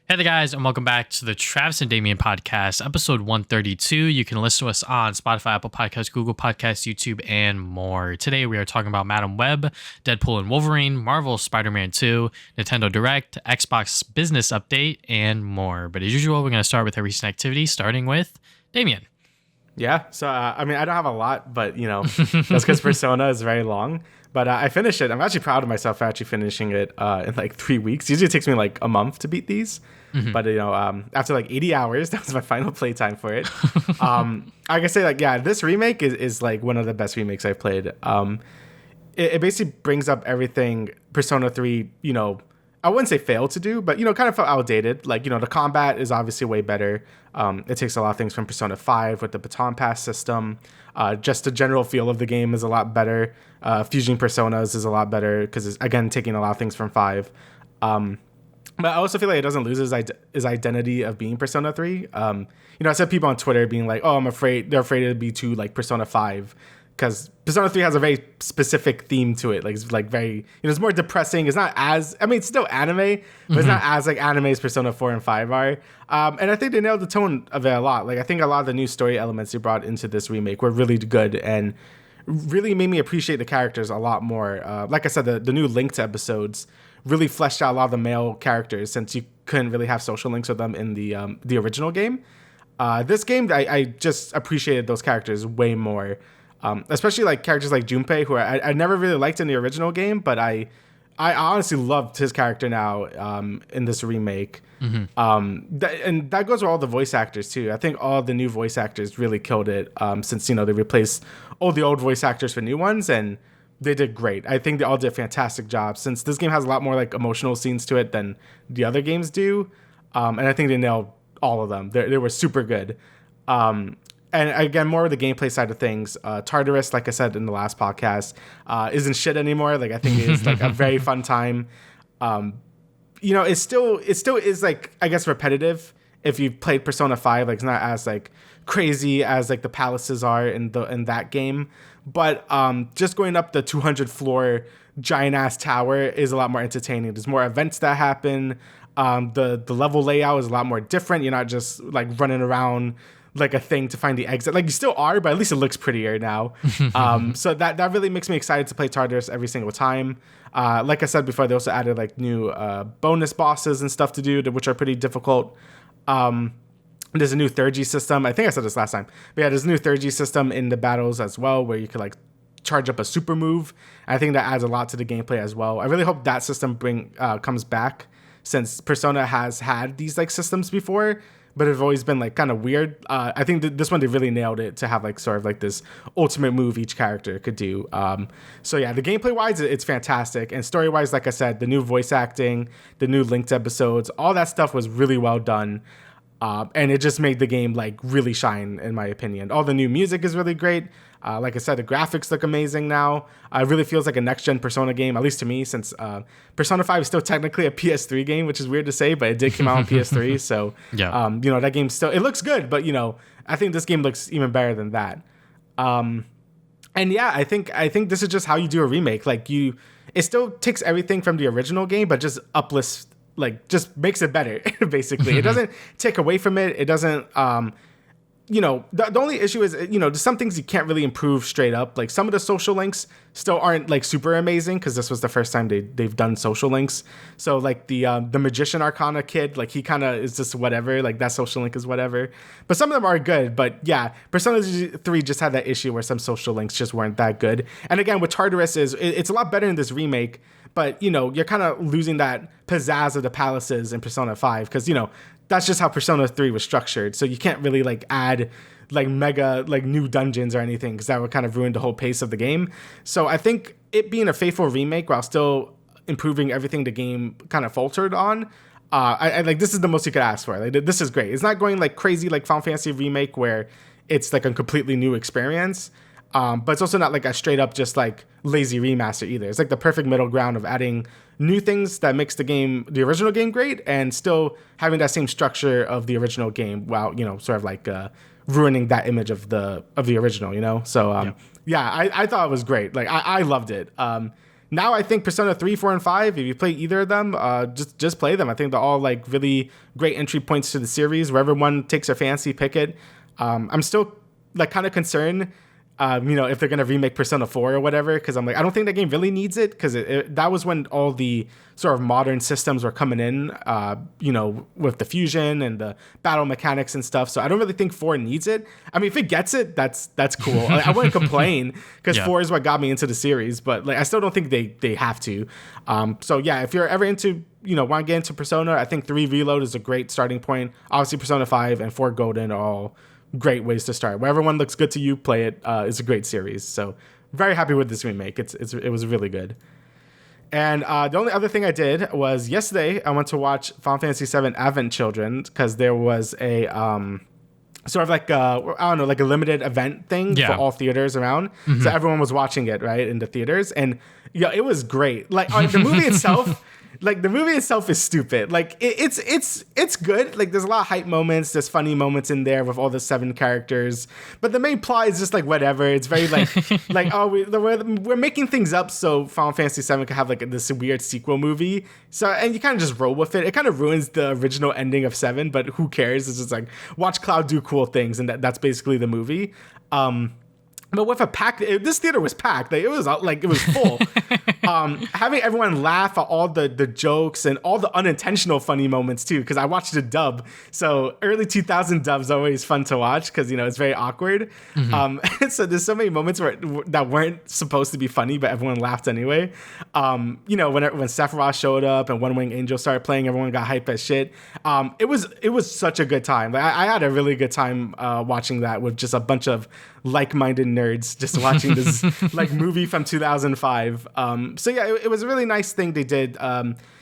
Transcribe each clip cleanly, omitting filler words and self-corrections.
Hey there, guys, and welcome back to the Travis and Damian podcast, episode 132. You can listen to us on Spotify, Apple Podcasts, Google Podcasts, YouTube, and more. Today, we are talking about Madam Web, Deadpool and Wolverine, Marvel's Spider-Man 2, Nintendo Direct, Xbox Business Update, and more. But as usual, we're going to start with our recent activity, starting with Damian. Yeah, so I don't have a lot, but that's because Persona is very long. But I finished it. I'm actually proud of myself for actually finishing it in like 3 weeks. Usually it takes me like a month to beat these. But after like 80 hours, that was my final playtime for it. I can say this remake is like one of the best remakes I've played. It basically brings up everything Persona 3, I wouldn't say failed to do, but kind of felt outdated. Like, the combat is obviously way better. It takes a lot of things from Persona 5 with the baton pass system. Just the general feel of the game is a lot better. Fusing personas is a lot better because it's, again, taking a lot of things from 5. But I also feel like it doesn't lose his identity of being Persona 3. I said people on Twitter being like, oh, they're afraid it'd be too like Persona 5. Because Persona 3 has a very specific theme to it. Like, it's like very, it's more depressing. It's not as, it's still anime, but it's not as like anime as Persona 4 and 5 are. And I think they nailed the tone of it a lot. Like, I think a lot of the new story elements they brought into this remake were really good and really made me appreciate the characters a lot more. Like I said, the new linked episodes really fleshed out a lot of the male characters since you couldn't really have social links with them in the original game. This game, I just appreciated those characters way more. Especially like characters like Junpei, who I never really liked in the original game, but I honestly loved his character now in this remake. And that goes with all the voice actors too. I think all the new voice actors really killed it since they replaced all the old voice actors for new ones, and they did great. I think they all did a fantastic job since this game has a lot more like emotional scenes to it than the other games do. And I think they nailed all of them. They were super good. And again, more of the gameplay side of things. Tartarus, like I said in the last podcast, isn't shit anymore. Like, I think it is like a very fun time. It still is like, I guess, repetitive if you've played Persona 5. Like, it's not as like crazy as like the palaces are in that game. But just going up the 200 floor giant ass tower is a lot more entertaining. There's more events that happen. The level layout is a lot more different. You're not just like running around like a thing to find the exit. Like, you still are, but at least it looks prettier now. So that really makes me excited to play Tartarus every single time. Like I said before, they also added like new bonus bosses and stuff to do, which are pretty difficult. There's a new 3G system. I think I said this last time. But yeah, there's a new 3G system in the battles as well, where you could like charge up a super move. I think that adds a lot to the gameplay as well. I really hope that system comes back, since Persona has had these like systems before, but it's always been like kind of weird. I think this one, they really nailed it to have like sort of like this ultimate move each character could do. So yeah, the gameplay wise, it's fantastic. And story wise, like I said, the new voice acting, the new linked episodes, all that stuff was really well done. And it just made the game like really shine, in my opinion. All the new music is really great. Like I said, the graphics look amazing now. It really feels like a next-gen Persona game, at least to me, since Persona 5 is still technically a PS3 game, which is weird to say, but it did come out on PS3. So, yeah. That game still, it looks good, but, I think this game looks even better than that. And yeah, I think this is just how you do a remake. Like, it still takes everything from the original game, but just uplifts, like, just makes it better, basically. It doesn't take away from it. It doesn't, the only issue is, there's some things you can't really improve straight up. Like, some of the social links still aren't like super amazing, because this was the first time they've done social links. So like the Magician Arcana kid, like, he kind of is just whatever. Like, that social link is whatever. But some of them are good. But yeah, Persona 3 just had that issue where some social links just weren't that good. And again, with Tartarus, it's a lot better in this remake. But, you're kind of losing that pizzazz of the palaces in Persona 5, because, that's just how Persona 3 was structured. So you can't really like add like mega like new dungeons or anything, because that would kind of ruin the whole pace of the game. So I think it being a faithful remake while still improving everything the game kind of faltered on, I like, this is the most you could ask for. Like, this is great. It's not going like crazy like Final Fantasy remake where it's like a completely new experience. But it's also not like a straight up just like lazy remaster either. It's like the perfect middle ground of adding new things that makes the original game great, and still having that same structure of the original game while, sort of like ruining that image of the original, So I thought it was great. Like, I loved it. now I think Persona 3, 4, and 5, if you play either of them, just play them. I think they're all like really great entry points to the series. Wherever one takes their fancy, pick it. I'm still like kind of concerned, if they're going to remake Persona 4 or whatever, because I'm like, I don't think that game really needs it, because that was when all the sort of modern systems were coming in, with the fusion and the battle mechanics and stuff. So I don't really think 4 needs it. I mean, if it gets it, that's cool. I wouldn't complain, because 4 is what got me into the series, but like I still don't think they have to. So yeah, if you're ever into, want to get into Persona, I think 3 Reload is a great starting point. Obviously, Persona 5 and 4 Golden are all great ways to start. Wherever one looks good to you, play it. It's a great series. So very happy with this remake. It was really good. And the only other thing I did was yesterday I went to watch Final Fantasy VII Advent Children, because there was a sort of like like a limited event thing for all theaters around. Mm-hmm. So everyone was watching it right in the theaters, and it was great. Like the movie itself. Like the movie itself is stupid. Like it's good. Like there's a lot of hype moments. There's funny moments in there with all the 7 characters. But the main plot is just like whatever. It's very like we're making things up so Final Fantasy VII can have like this weird sequel movie. So and you kind of just roll with it. It kind of ruins the original ending of 7, but who cares? It's just like watch Cloud do cool things, and that's basically the movie. But with this theater was packed. Like, it was full. Having everyone laugh at all the jokes and all the unintentional funny moments too, because I watched the dub. So early 2000 dubs are always fun to watch because it's very awkward. Mm-hmm. So there's so many moments that weren't supposed to be funny, but everyone laughed anyway. When Sephiroth showed up and One Wing Angel started playing, everyone got hyped as shit. It was such a good time. Like I had a really good time watching that with just a bunch of like-minded nerds just watching this like movie from 2005. So yeah, it was a really nice thing they did,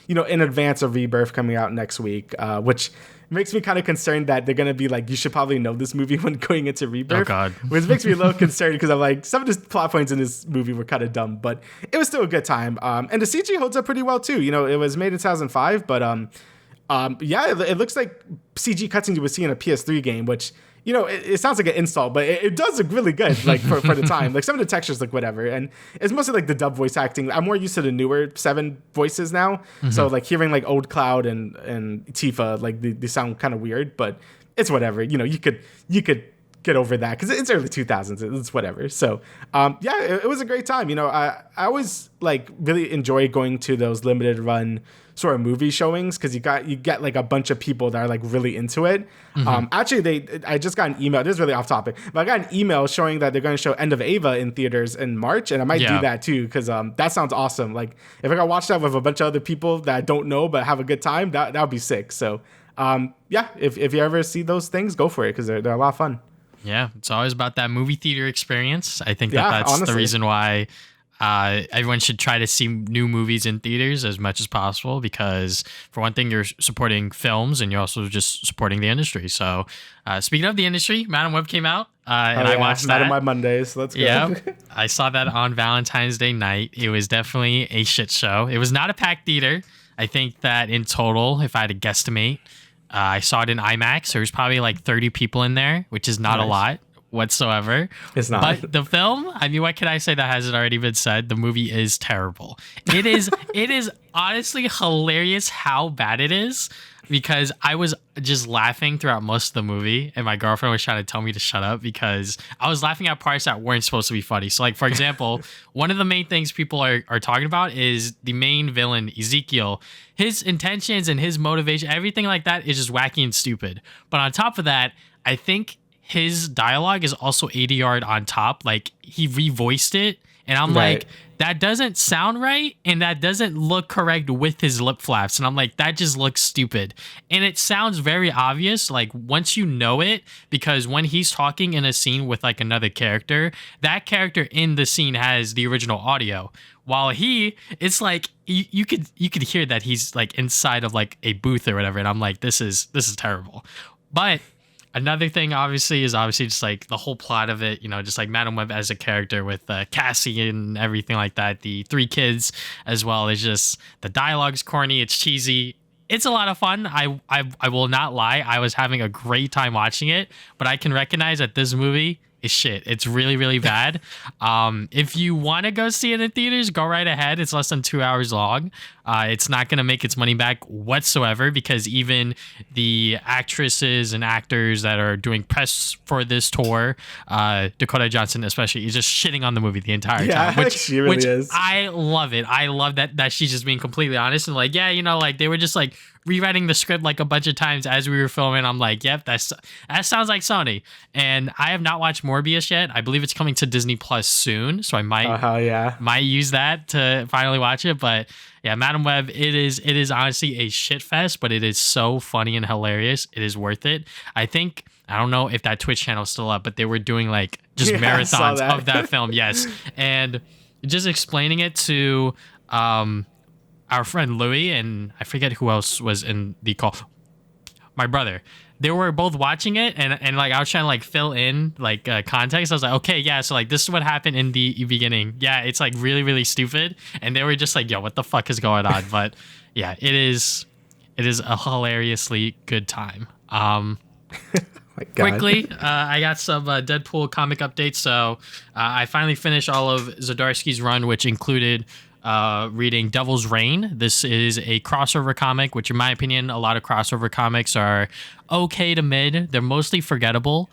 in advance of Rebirth coming out next week, which makes me kind of concerned that they're going to be like, you should probably know this movie when going into Rebirth. Oh God. Which makes me a little concerned because I'm like, some of the plot points in this movie were kind of dumb, but it was still a good time. And the CG holds up pretty well too. It was made in 2005, but it looks like CG cutscenes you would see in a PS3 game, which it sounds like an insult, but it does look really good, like for the time. Like some of the textures look whatever, and it's mostly like the dub voice acting. I'm more used to the newer 7 voices now, so like hearing like Old Cloud and Tifa, like they sound kind of weird, but it's whatever. You could get over that because it's early 2000s. It's whatever. So it was a great time. I always like really enjoy going to those limited run sort of movie showings because you get like a bunch of people that are like really into it. Mm-hmm. I just got an email. This is really off topic, but I got an email showing that they're going to show End of Ava in theaters in March, and I might do that too because that sounds awesome. Like if I got watch that with a bunch of other people that I don't know but have a good time, that would be sick. So if you ever see those things, go for it because they're a lot of fun. Yeah, it's always about that movie theater experience. I think that's honestly the reason why everyone should try to see new movies in theaters as much as possible because, for one thing, you're supporting films and you're also just supporting the industry. So, speaking of the industry, Madam Web came out and I watched that. Madam Web Mondays. Let's go. Yeah, I saw that on Valentine's Day night. It was definitely a shit show. It was not a packed theater. I think that in total, if I had to guesstimate, I saw it in IMAX. There was probably like 30 people in there, which is not a lot whatsoever. It's not. But the film, I mean, what can I say that hasn't already been said? The movie is terrible. It is honestly hilarious how bad it is because I was just laughing throughout most of the movie and my girlfriend was trying to tell me to shut up because I was laughing at parts that weren't supposed to be funny. So like, for example, one of the main things people are talking about is the main villain, Ezekiel. His intentions and his motivation, everything like that is just wacky and stupid. But on top of that, I think his dialogue is also ADR'd on top. Like he revoiced it. And I'm like, that doesn't sound right. And that doesn't look correct with his lip flaps. And I'm like, that just looks stupid. And it sounds very obvious. Like once you know it, because when he's talking in a scene with like another character, that character in the scene has the original audio. While it's like you could hear that he's like inside of like a booth or whatever. And I'm like, this is terrible. But another thing, obviously, is just like the whole plot of it, just like Madam Web as a character with Cassie and everything like that. The 3 kids as well. It's just the dialogue's corny. It's cheesy. It's a lot of fun. I will not lie. I was having a great time watching it, but I can recognize that this movie is shit. It's really, really bad. If you want to go see it in theaters, go right ahead. It's less than 2 hours long. It's not going to make its money back whatsoever because even the actresses and actors that are doing press for this tour, Dakota Johnson especially, is just shitting on the movie the entire time. Which she really is. I love it. I love that she's just being completely honest and like, yeah, you know, like they were just like rewriting the script like a bunch of times as we were filming. I'm like, yep, that sounds like Sony. And I have not watched Morbius yet. I believe it's coming to Disney Plus soon, so I might use that to finally watch it. But yeah, Madam Web, it is honestly a shit fest, but it is so funny and hilarious. It is worth it. I don't know if that Twitch channel is still up, but they were doing like just marathons of that film. Yes. And just explaining it to our friend Louis, and I forget who else was in the call. My brother. They were both watching it, and like I was trying to like fill in like context. I was like, okay, yeah, so like this is what happened in the beginning. Yeah, it's like really, really stupid, and they were just like, yo, what the fuck is going on? But yeah, it is a hilariously good time. Quickly, I got some Deadpool comic updates. So I finally finished all of Zdarsky's run, which included reading Devil's Reign. This is a crossover comic, which in my opinion, a lot of crossover comics are okay to mid. They're mostly forgettable.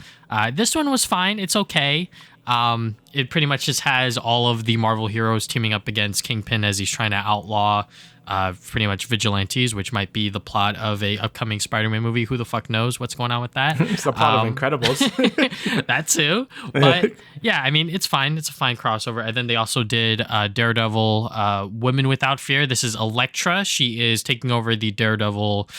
This one was fine. It's okay. It pretty much just has all of the Marvel heroes teaming up against Kingpin as he's trying to outlaw pretty much vigilantes, which might be the plot of a upcoming Spider-Man movie. Who the fuck knows what's going on with that? It's the plot of Incredibles. That too. But yeah, I mean, it's fine. It's a fine crossover. And then they also did Daredevil, Women Without Fear. This is Elektra. She is taking over the Daredevil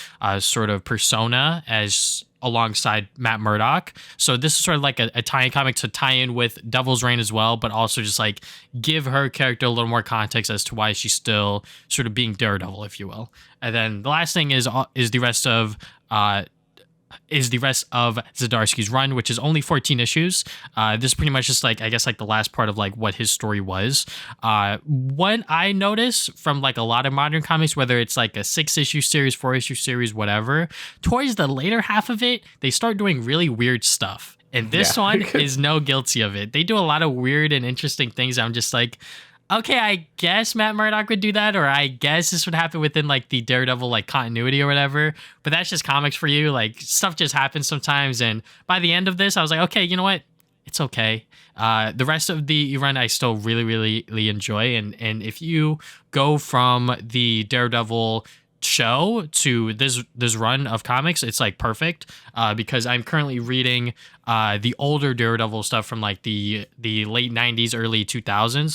sort of persona as alongside Matt Murdock. So this is sort of like a tie-in comic to tie in with Devil's Reign as well, but also just like give her character a little more context as to why she's still sort of being Daredevil, if you will. And then the last thing is the rest of Zdarsky's run, which is only 14 issues. This is pretty much just like, I guess, like the last part of like what his story was. What I notice from like a lot of modern comics, whether it's like a 6-issue series, 4-issue series, whatever, towards the later half of it, they start doing really weird stuff. And this one is no guilty of it. They do a lot of weird and interesting things. I'm just like, okay, I guess Matt Murdock would do that, or I guess this would happen within like the Daredevil like continuity or whatever. But that's just comics for you. Like stuff just happens sometimes. And by the end of this, I was like, okay, you know what? It's okay. The rest of the run I still really, really, really enjoy. And if you go from the Daredevil show to this run of comics, it's like perfect because I'm currently reading the older Daredevil stuff from like the late 90s, early 2000s.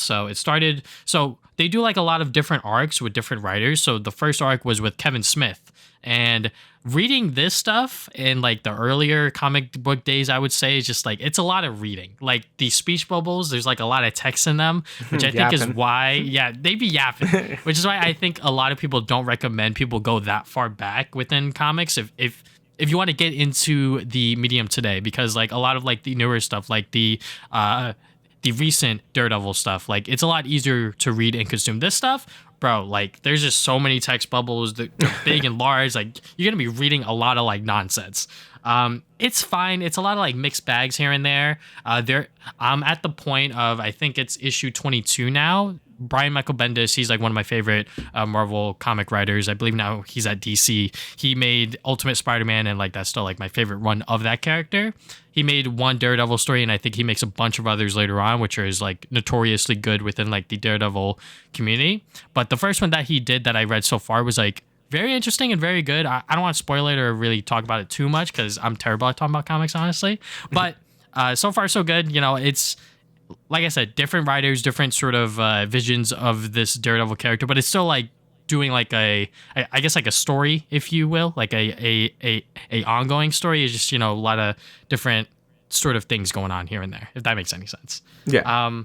So they do like a lot of different arcs with different writers. So the first arc was with Kevin Smith, and reading this stuff in like the earlier comic book days, I would say, is just like, it's a lot of reading. Like the speech bubbles, there's like a lot of text in them, which I think is why, they be yapping, which is why I think a lot of people don't recommend people go that far back within comics if you want to get into the medium today, because like a lot of like the newer stuff, like the recent Daredevil stuff, like it's a lot easier to read and consume. This stuff, bro, like there's just so many text bubbles. They're big and large. Like you're gonna be reading a lot of like nonsense. It's fine. It's a lot of like mixed bags here and there. I'm at the point of, I think it's issue 22 now. Brian Michael Bendis, he's like one of my favorite Marvel comic writers. I believe now he's at DC. He made Ultimate Spider-Man, and like that's still like my favorite run of that character. He made one Daredevil story, and I think he makes a bunch of others later on, which is like notoriously good within like the Daredevil community. But the first one that he did that I read so far was like very interesting and very good. I don't want to spoil it or really talk about it too much because I'm terrible at talking about comics, honestly. But so far so good. You know, it's, like I said, different writers, different sort of visions of this Daredevil character, but it's still like doing like I guess like a story, if you will, like a ongoing story. Is just, you know, a lot of different sort of things going on here and there, if that makes any sense. Yeah.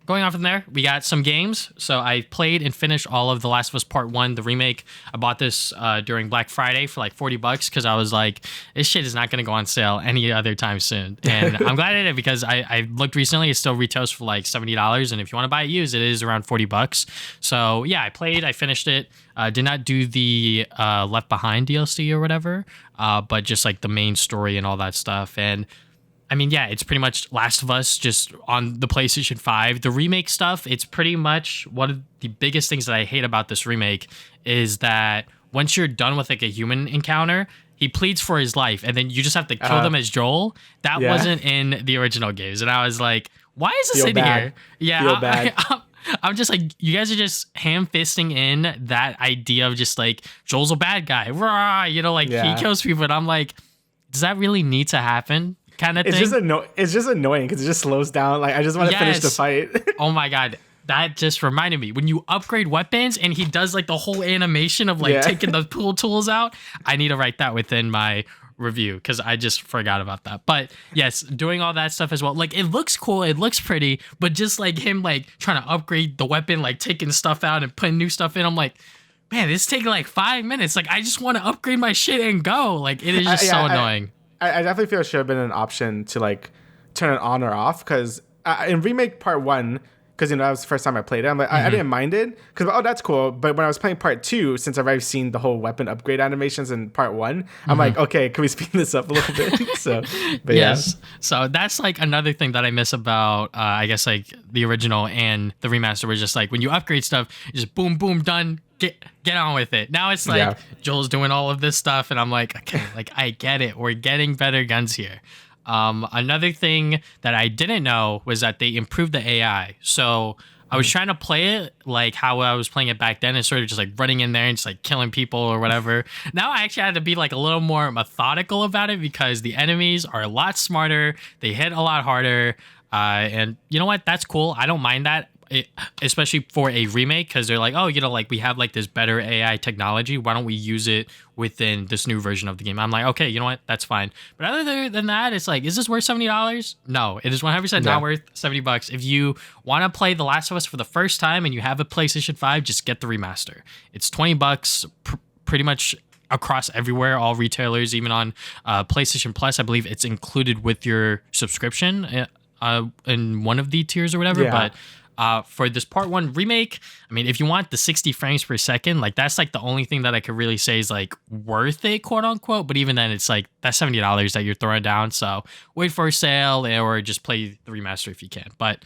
Going on from there, we got some games. So I played and finished all of The Last of Us Part 1, the remake. I bought this during Black Friday for like $40 because I was like, this shit is not going to go on sale any other time soon. And I'm glad I did, because I looked recently, it still retails for like $70. And if you want to buy it used, it is around $40. So yeah, I played, I finished it. Did not do the Left Behind DLC or whatever, but just like the main story and all that stuff. And I mean, yeah, it's pretty much Last of Us just on the PlayStation 5. The remake stuff, it's pretty much one of the biggest things that I hate about this remake is that once you're done with like a human encounter, he pleads for his life and then you just have to kill them as Joel. That wasn't in the original games. And I was like, why is this in here? Yeah, Feel bad. I'm just like, you guys are just ham-fisting in that idea of just like, Joel's a bad guy. Rah, you know, like he kills people. And I'm like, does that really need to happen? Kind of thing. It's just annoying because it just slows down. Like I just want to finish the fight. Oh my god, that just reminded me when you upgrade weapons and he does like the whole animation of like taking the pool tools out. I need to write that within my review because I just forgot about that. But yes, doing all that stuff as well. Like it looks cool, it looks pretty, but just like him like trying to upgrade the weapon, like taking stuff out and putting new stuff in. I'm like, man, this is taking like 5 minutes. Like I just want to upgrade my shit and go. Like it is just so annoying. I definitely feel it should have been an option to like turn it on or off because in Remake Part 1, because that was the first time I played it, I'm like, I didn't mind it because, oh, that's cool. But when I was playing Part 2, since I've already seen the whole weapon upgrade animations in Part 1, I'm like, okay, can we speed this up a little bit? So, but yes. So that's like another thing that I miss about, I guess, like the original and the remaster was just like when you upgrade stuff, you just boom, boom, done. Get on with it. Now it's like Joel's doing all of this stuff, and I'm like, okay, like I get it. We're getting better guns here. Another thing that I didn't know was that they improved the AI. So I was trying to play it like how I was playing it back then, and sort of just like running in there and just like killing people or whatever. Now I actually had to be like a little more methodical about it because the enemies are a lot smarter. They hit a lot harder. And you know what? That's cool. I don't mind that. Especially for a remake because they're like, oh, you know, like we have like this better AI technology. Why don't we use it within this new version of the game? I'm like, okay, you know what? That's fine. But other than that, it's like, is this worth $70? No, it is 100% not worth $70. If you want to play The Last of Us for the first time and you have a PlayStation 5, just get the remaster. It's $20 pretty much across everywhere, all retailers, even on PlayStation Plus. I believe it's included with your subscription in one of the tiers or whatever. But for this Part 1 remake, I mean, if you want the 60 frames per second, like that's like the only thing that I could really say is like worth it, quote unquote. But even then, it's like that's $70 that you're throwing down. So wait for a sale or just play the remaster if you can. But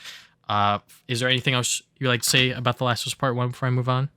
is there anything else you'd like to say about The Last of Us Part 1 before I move on?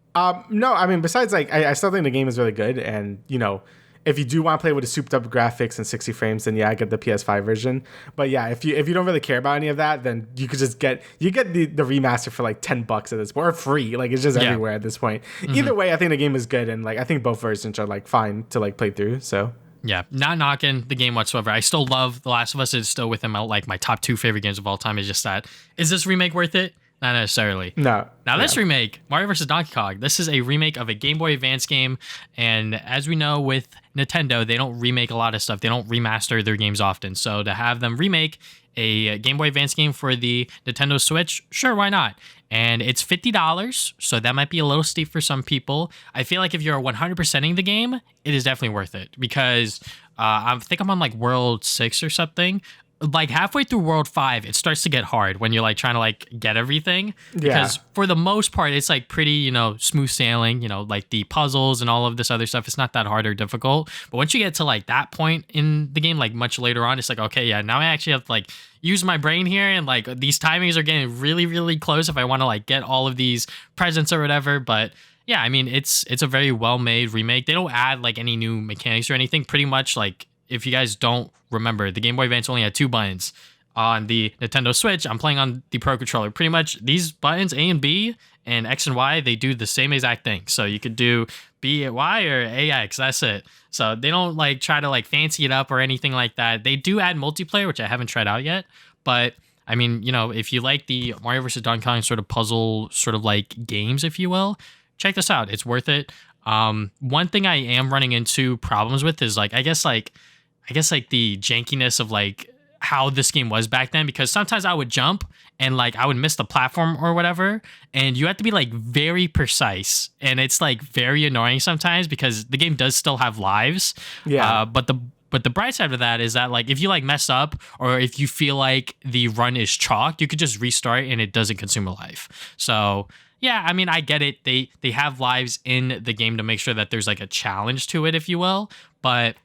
No, I mean, besides like, I still think the game is really good. And, you know, if you do want to play with the souped up graphics and 60 frames, then yeah, I get the PS5 version. But yeah, if you don't really care about any of that, then you could just get the remaster for like $10 at this point, or free. Like it's just everywhere at this point. Either way, I think the game is good, and like I think both versions are like fine to like play through. So yeah, not knocking the game whatsoever. I still love The Last of Us. It's still within my top 2 favorite games of all time. It's just that, is this remake worth it? Not necessarily. No. Now this remake, Mario vs. Donkey Kong, this is a remake of a Game Boy Advance game. And as we know with Nintendo, they don't remake a lot of stuff. They don't remaster their games often. So to have them remake a Game Boy Advance game for the Nintendo Switch, sure, why not? And it's $50, so that might be a little steep for some people. I feel like if you're 100%ing the game, it is definitely worth it because I think I'm on like World 6 or something. Like halfway through World 5, it starts to get hard when you're like trying to like get everything. Because for the most part, it's like pretty, you know, smooth sailing, you know, like the puzzles and all of this other stuff. It's not that hard or difficult. But once you get to like that point in the game, like much later on, it's like, okay, yeah, now I actually have to like use my brain here. And like these timings are getting really, really close if I want to like get all of these presents or whatever. But yeah, I mean, it's a very well-made remake. They don't add like any new mechanics or anything. Pretty much like, if you guys don't remember, the Game Boy Advance only had 2 buttons. On the Nintendo Switch, I'm playing on the Pro Controller. Pretty much these buttons, A and B and X and Y, they do the same exact thing. So you could do B at Y or AX, that's it. So they don't like try to like fancy it up or anything like that. They do add multiplayer, which I haven't tried out yet. But I mean, you know, if you like the Mario vs. Donkey Kong sort of puzzle, sort of like games, if you will, check this out. It's worth it. One thing I am running into problems with is like, I guess like the jankiness of like how this game was back then, because sometimes I would jump and like I would miss the platform or whatever, and you have to be like very precise, and it's like very annoying sometimes because the game does still have lives. But the bright side of that is that like if you like mess up or if you feel like the run is chalked, you could just restart and it doesn't consume a life. So yeah, I mean, I get it. They have lives in the game to make sure that there's like a challenge to it, if you will, but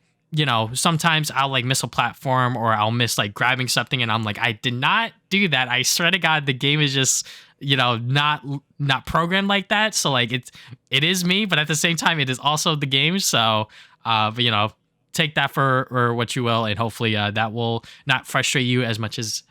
sometimes I'll like miss a platform or I'll miss like grabbing something and I'm like, I did not do that. I swear to God, the game is just, not programmed like that. So like it is me, but at the same time, it is also the game. So, but take that for what you will. And hopefully that will not frustrate you as much as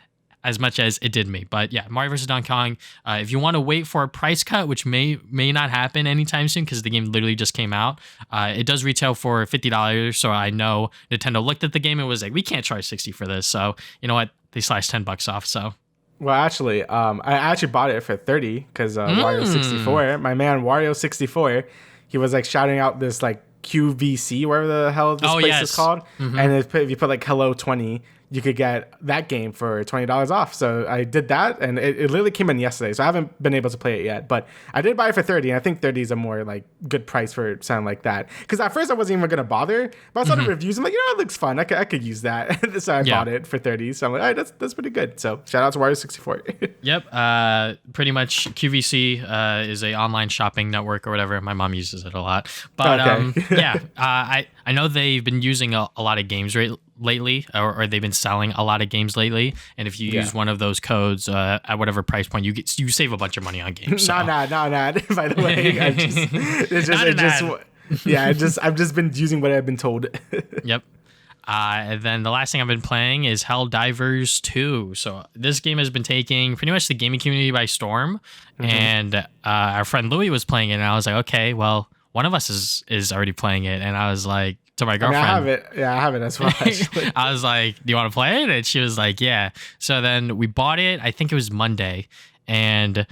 it did me. But yeah, Mario vs. Donkey Kong. If you want to wait for a price cut, which may not happen anytime soon because the game literally just came out, it does retail for $50. So I know Nintendo looked at the game and was like, we can't charge $60 for this. So you know what? They sliced $10 off. So. Well, actually, I actually bought it for $30 because Wario 64, my man Wario 64, he was like shouting out this like QVC, wherever the hell this place is called, and if you put like Hello 20. You could get that game for $20 off. So I did that, and it literally came in yesterday. So I haven't been able to play it yet, but I did buy it for $30, and I think $30 is a more like good price for something like that. Because at first I wasn't even gonna bother, but I saw the reviews. I'm like, it looks fun. I could use that. So I bought it for $30. So I'm like, all right, that's pretty good. So shout out to Wario 64. Yep. Pretty much QVC is a online shopping network or whatever. My mom uses it a lot, but yeah. I know they've been using a lot of games lately, or they've been selling a lot of games lately, and if you use one of those codes at whatever price point, you save a bunch of money on games. So. Nah. By the way, I've just been using what I've been told. Yep. And then the last thing I've been playing is Helldivers 2. So this game has been taking pretty much the gaming community by storm, and our friend Louis was playing it, and I was like, okay, well, one of us is already playing it, and I was like, to my girlfriend. I have it. Yeah, I have it as well. Actually. I was like, do you want to play it? And she was like, yeah. So then we bought it. I think it was Monday. And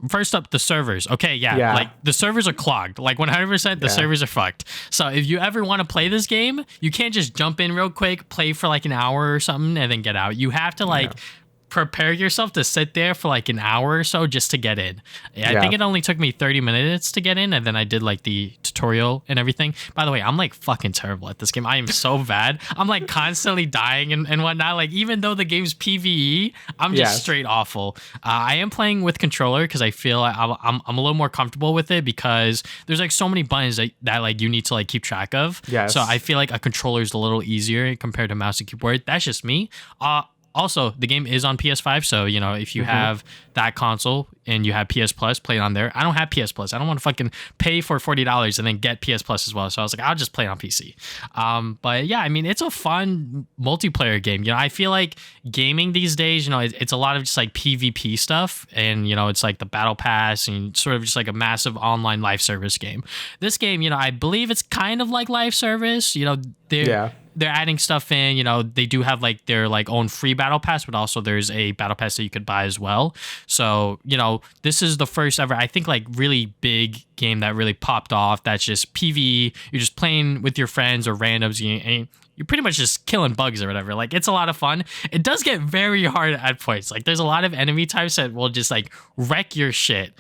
first up, the servers. Okay, yeah. Like the servers are clogged. Like 100% the servers are fucked. So if you ever want to play this game, you can't just jump in real quick, play for like an hour or something, and then get out. You have to prepare yourself to sit there for like an hour or so just to get in. I think it only took me 30 minutes to get in, and then I did like the tutorial and everything. By the way, I'm like fucking terrible at this game. I am so bad. I'm like constantly dying and whatnot. Like even though the game's PvE, I'm just straight awful. I am playing with controller because I feel like I'm a little more comfortable with it because there's like so many buttons that like you need to like keep track of. So I feel like a controller is a little easier compared to mouse and keyboard. That's just me. Also, the game is on PS5, so, if you have that console and you have PS Plus, play it on there. I don't have PS Plus. I don't want to fucking pay for $40 and then get PS Plus as well. So I was like, I'll just play it on PC. But yeah, I mean, it's a fun multiplayer game. I feel like gaming these days, it's a lot of just like PvP stuff. And, it's like the Battle Pass and sort of just like a massive online live service game. This game, I believe it's kind of like live service. They're adding stuff in, they do have like their like own free battle pass, but also there's a battle pass that you could buy as well. So, this is the first ever, I think, like really big game that really popped off. That's just PvE. You're just playing with your friends or randoms. And you're pretty much just killing bugs or whatever. Like, it's a lot of fun. It does get very hard at points. Like, there's a lot of enemy types that will just like wreck your shit.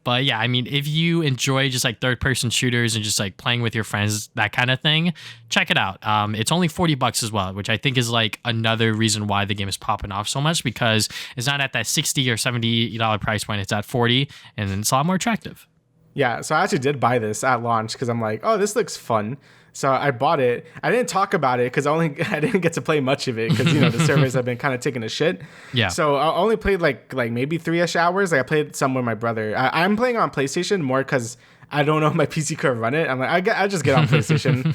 But yeah, I mean, if you enjoy just like third-person shooters and just like playing with your friends, that kind of thing, check it out. It's only $40 as well, which I think is like another reason why the game is popping off so much, because it's not at that $60 or $70 price point. It's at $40, and it's a lot more attractive. Yeah, so I actually did buy this at launch because I'm like, oh, this looks fun. So I bought it. I didn't talk about it because I didn't get to play much of it because the servers have been kind of taking a shit. Yeah. So I only played like maybe 3-ish hours. Like I played some with my brother. I'm playing on PlayStation more because I don't know if my PC could run it. I'm like, I just get on PlayStation.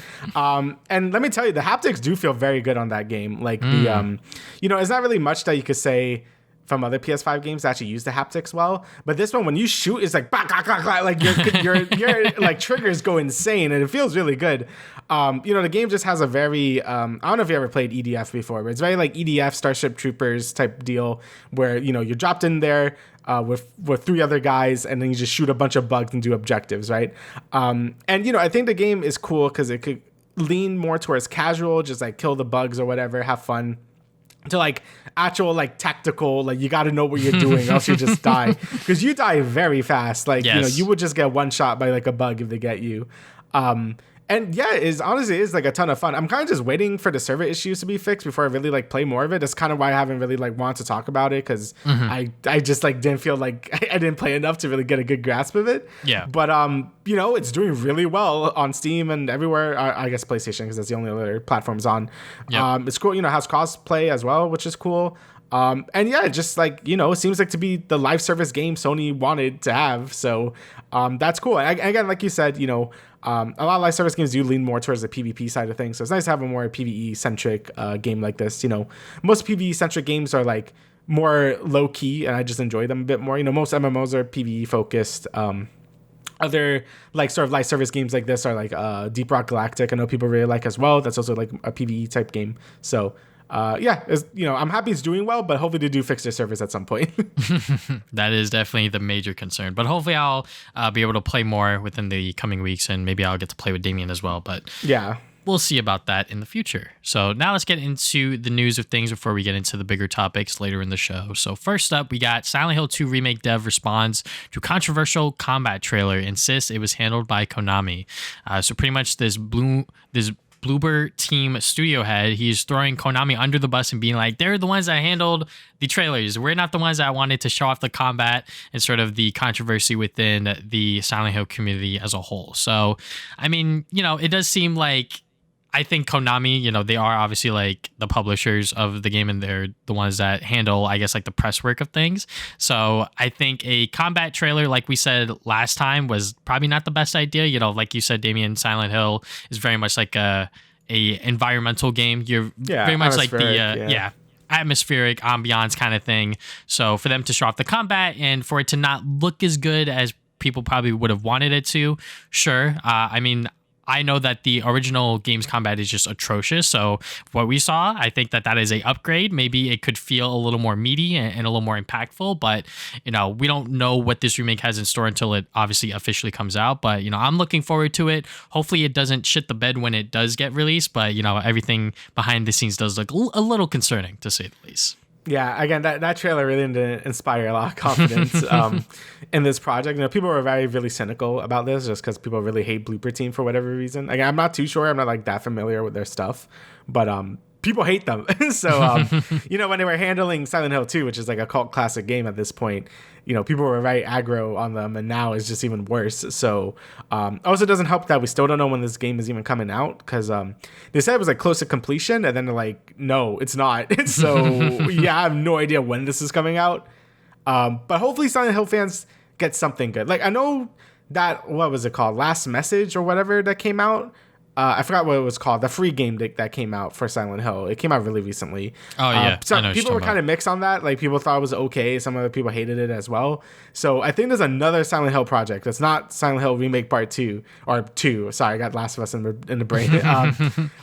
And let me tell you, the haptics do feel very good on that game. Like it's not really much that you could say from other PS5 games that actually use the haptics well, but this one, when you shoot, it's like bah, bah, bah, bah, like your like triggers go insane, and it feels really good. The game just has a very I don't know if you ever played EDF before, but it's very like EDF Starship Troopers type deal where you're dropped in there with 3 other guys, and then you just shoot a bunch of bugs and do objectives, right? And I think the game is cool because it could lean more towards casual, just like kill the bugs or whatever, have fun, to like actual like tactical, like you got to know what you're doing else you just die, because you die very fast. Like you would just get one shot by like a bug if they get you. And yeah, it honestly is like a ton of fun. I'm kind of just waiting for the server issues to be fixed before I really like play more of it. That's kind of why I haven't really like wanted to talk about it, because I just like didn't feel like I didn't play enough to really get a good grasp of it. Yeah. But you know, it's doing really well on Steam and everywhere. I guess PlayStation, because that's the only other platforms on. Yep. It's cool. You know, it has crossplay as well, which is cool. And yeah, just like, you know, it seems like to be the live service game Sony wanted to have. So that's cool. And again, like you said, you know, a lot of live service games do lean more towards the PvP side of things. So it's nice to have a more PvE centric game like this. You know, most PvE centric games are like more low key, and I just enjoy them a bit more. You know, most MMOs are PvE focused. Other like sort of live service games like this are like Deep Rock Galactic. I know people really like as well. That's also like a PvE type game. So yeah, you know, I'm happy it's doing well, but hopefully they do fix their servers at some point. That is definitely the major concern. But hopefully I'll be able to play more within the coming weeks, and maybe I'll get to play with Damian as well. But yeah, we'll see about that in the future. So now let's get into the news of things before we get into the bigger topics later in the show. So first up, we got Silent Hill 2 Remake dev responds to controversial combat trailer, insists it was handled by Konami. So pretty much this Bloober team studio head, he's throwing Konami under the bus and being like, they're the ones that handled the trailers. We're not the ones that wanted to show off the combat and sort of the controversy within the Silent Hill community as a whole. So, I mean, you know, it does seem like, I think Konami, you know, they are obviously like the publishers of the game, and they're the ones that handle, I guess, like the press work of things. So I think a combat trailer, like we said last time, was probably not the best idea. You know, like you said, Damian, Silent Hill is very much like a environmental game. You're very much like the atmospheric ambiance kind of thing. So for them to show off the combat and for it to not look as good as people probably would have wanted it to, sure. I mean, I know that the original game's combat is just atrocious. So what we saw, I think that is a upgrade. Maybe it could feel a little more meaty and a little more impactful. But, you know, we don't know what this remake has in store until it obviously officially comes out. But, you know, I'm looking forward to it. Hopefully it doesn't shit the bed when it does get released. But, you know, everything behind the scenes does look a little concerning, to say the least. Yeah, again, that trailer really didn't inspire a lot of confidence in this project. You know, people were really cynical about this just because people really hate Blooper Team for whatever reason. Again, I'm not too sure. I'm not like that familiar with their stuff, but people hate them. So, you know, when they were handling Silent Hill 2, which is like a cult classic game at this point, you know, people were very aggro on them, and now it's just even worse. So, also doesn't help that we still don't know when this game is even coming out, because they said it was like close to completion, and then they're like, no, it's not. So, yeah, I have no idea when this is coming out. But hopefully Silent Hill fans get something good. Like, I know that, what was it called? Last Message or whatever that came out. I forgot what it was called. The free game that came out for Silent Hill. It came out really recently. Oh, yeah. So people were kind of mixed on that. Like, people thought it was okay. Some other people hated it as well. So I think there's another Silent Hill project that's not Silent Hill Remake Part 2. Or 2. Sorry, I got Last of Us in the brain.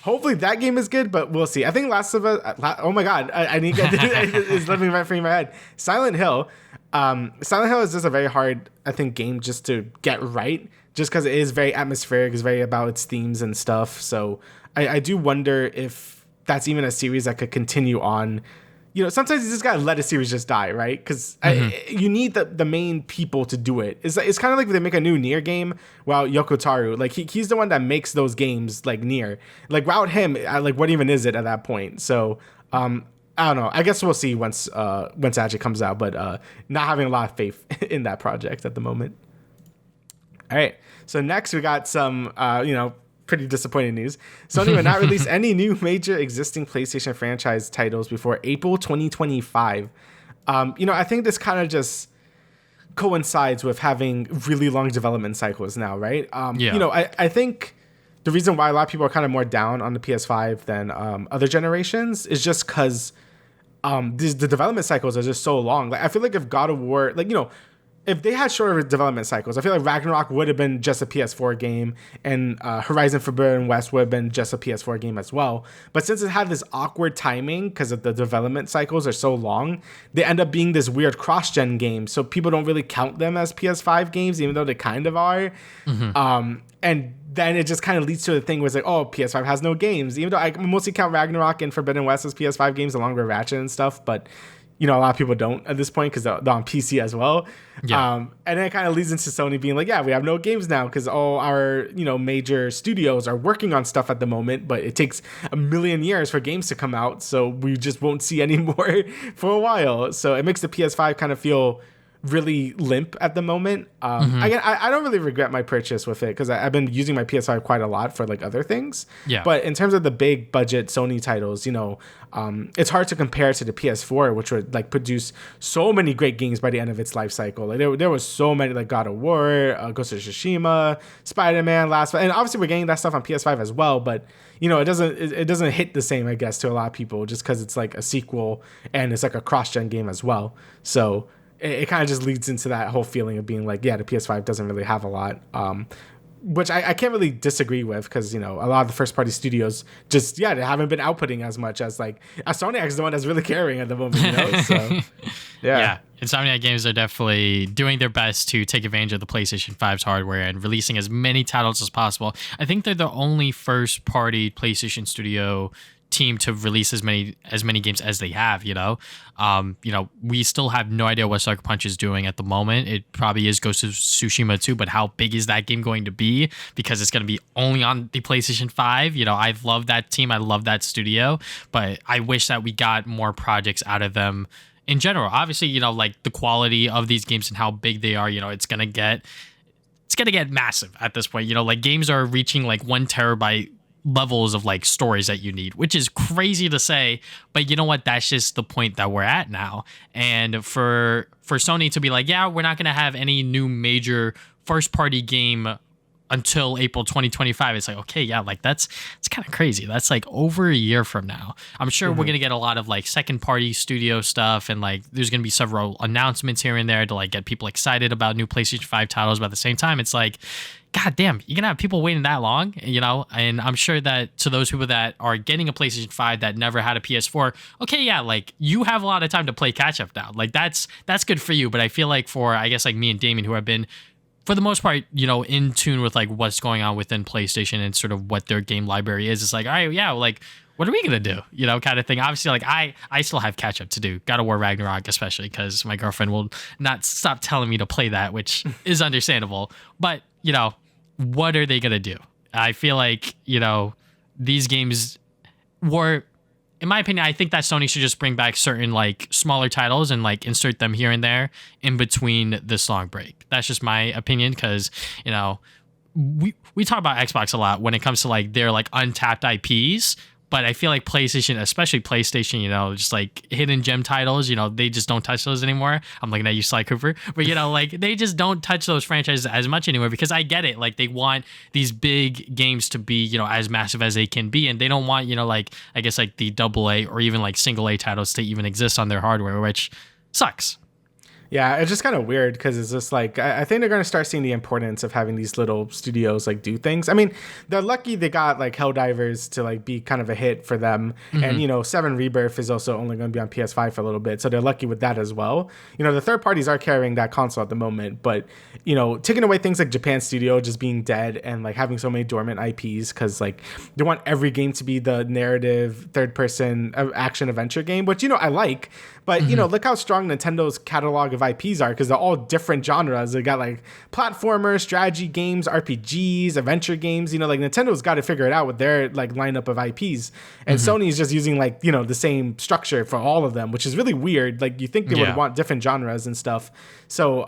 Hopefully that game is good, but we'll see. I think Last of Us... oh, my God. I need to get... It's living right in my head. Silent Hill. Silent Hill is just a very hard, I think, game just to get right. Just because it is very atmospheric, it's very about its themes and stuff. So I do wonder if that's even a series that could continue on. You know, sometimes you just gotta let a series just die, right? Because you need the main people to do it. It's kind of like when they make a new Nier game. Well, Yoko Taro, like he's the one that makes those games like Nier. Like without him, like what even is it at that point? So I don't know. I guess we'll see once it actually comes out. But not having a lot of faith in that project at the moment. All right. So next we got some, you know, pretty disappointing news. Sony will not release any new major existing PlayStation franchise titles before April 2025. You know, I think this kind of just coincides with having really long development cycles now, right? You know, I think the reason why a lot of people are kind of more down on the PS5 than other generations is just because the development cycles are just so long. Like, I feel like if God of War, like, you know, if they had shorter development cycles, I feel like Ragnarok would have been just a PS4 game, and Horizon Forbidden West would have been just a PS4 game as well. But since it had this awkward timing because of the development cycles are so long, they end up being this weird cross-gen game. So people don't really count them as PS5 games, even though they kind of are. And then it just kind of leads to the thing where it's like, oh, PS5 has no games, even though I mostly count Ragnarok and Forbidden West as PS5 games along with Ratchet and stuff. But a lot of people don't at this point because they're on PC as well. Yeah. And then it kind of leads into Sony being like, yeah, we have no games now because all our, major studios are working on stuff at the moment, but it takes a million years for games to come out. So we just won't see any more for a while. So it makes the PS5 kind of feel really limp at the moment. Again, I don't really regret my purchase with it because I've been using my PS5 quite a lot for like other things. Yeah. But in terms of the big budget Sony titles, it's hard to compare to the PS4, which would like produce so many great games by the end of its life cycle. Like there was so many, like God of War, Ghost of Tsushima, Spider-Man, and obviously we're getting that stuff on PS5 as well. But it doesn't hit the same, I guess, to a lot of people just because it's like a sequel and it's like a cross-gen game as well. So it kind of just leads into that whole feeling of being like, yeah, the PS5 doesn't really have a lot, which I can't really disagree with because, a lot of the first party studios just, they haven't been outputting as much as like Insomniac is the one that's really carrying at the moment, So, yeah. Insomniac Games are definitely doing their best to take advantage of the PlayStation 5's hardware and releasing as many titles as possible. I think they're the only first party PlayStation studio team to release as many games as they have. We still have no idea what Sucker Punch is doing at the moment. It probably is Ghost of Tsushima 2, but how big is that game going to be? Because it's going to be only on the PlayStation 5. I love that team, I love that studio, but I wish that we got more projects out of them in general. Obviously, like the quality of these games and how big they are, it's gonna get massive at this point. Like games are reaching like 1 terabyte levels of like stories that you need, which is crazy to say, but you know what, that's just the point that we're at now. And for Sony to be like, yeah, we're not going to have any new major first party game until April 2025, it's like, okay, yeah, like it's kind of crazy. That's like over a year from now. I'm sure we're going to get a lot of like second party studio stuff, and like there's going to be several announcements here and there to like get people excited about new PlayStation 5 titles, but at the same time it's like, God damn, you're going to have people waiting that long, and I'm sure that to those people that are getting a PlayStation 5 that never had a PS4, okay, yeah, like you have a lot of time to play catch up now. Like that's good for you, but I feel like for, I guess, like me and Damien, who have been, for the most part, in tune with like what's going on within PlayStation and sort of what their game library is, it's like, all right, yeah, like what are we going to do? Kind of thing. Obviously, like I still have catch up to do. God of War Ragnarok, especially because my girlfriend will not stop telling me to play that, which is understandable. But, what are they going to do? I feel like, these games were, in my opinion, I think that Sony should just bring back certain like smaller titles and like insert them here and there in between this long break. That's just my opinion because, we talk about Xbox a lot when it comes to like their like untapped IPs. But I feel like PlayStation, especially PlayStation, just like hidden gem titles, they just don't touch those anymore. I'm looking at you, Sly Cooper. But, like they just don't touch those franchises as much anymore because I get it. Like they want these big games to be, as massive as they can be. And they don't want, like, I guess like the AA or even like single A titles to even exist on their hardware, which sucks. Yeah, it's just kind of weird because it's just like, I think they're going to start seeing the importance of having these little studios like do things. I mean, they're lucky they got like Helldivers to like be kind of a hit for them. And, 7 Rebirth is also only going to be on PS5 for a little bit. So they're lucky with that as well. The third parties are carrying that console at the moment. But, taking away things like Japan Studio just being dead and like having so many dormant IPs because like they want every game to be the narrative third person action adventure game, which, I like. But, look how strong Nintendo's catalog of IPs are because they're all different genres. They got like platformers, strategy games, RPGs, adventure games. Like Nintendo's got to figure it out with their like lineup of IPs. And Sony is just using like, the same structure for all of them, which is really weird. Like you think they would want different genres and stuff. So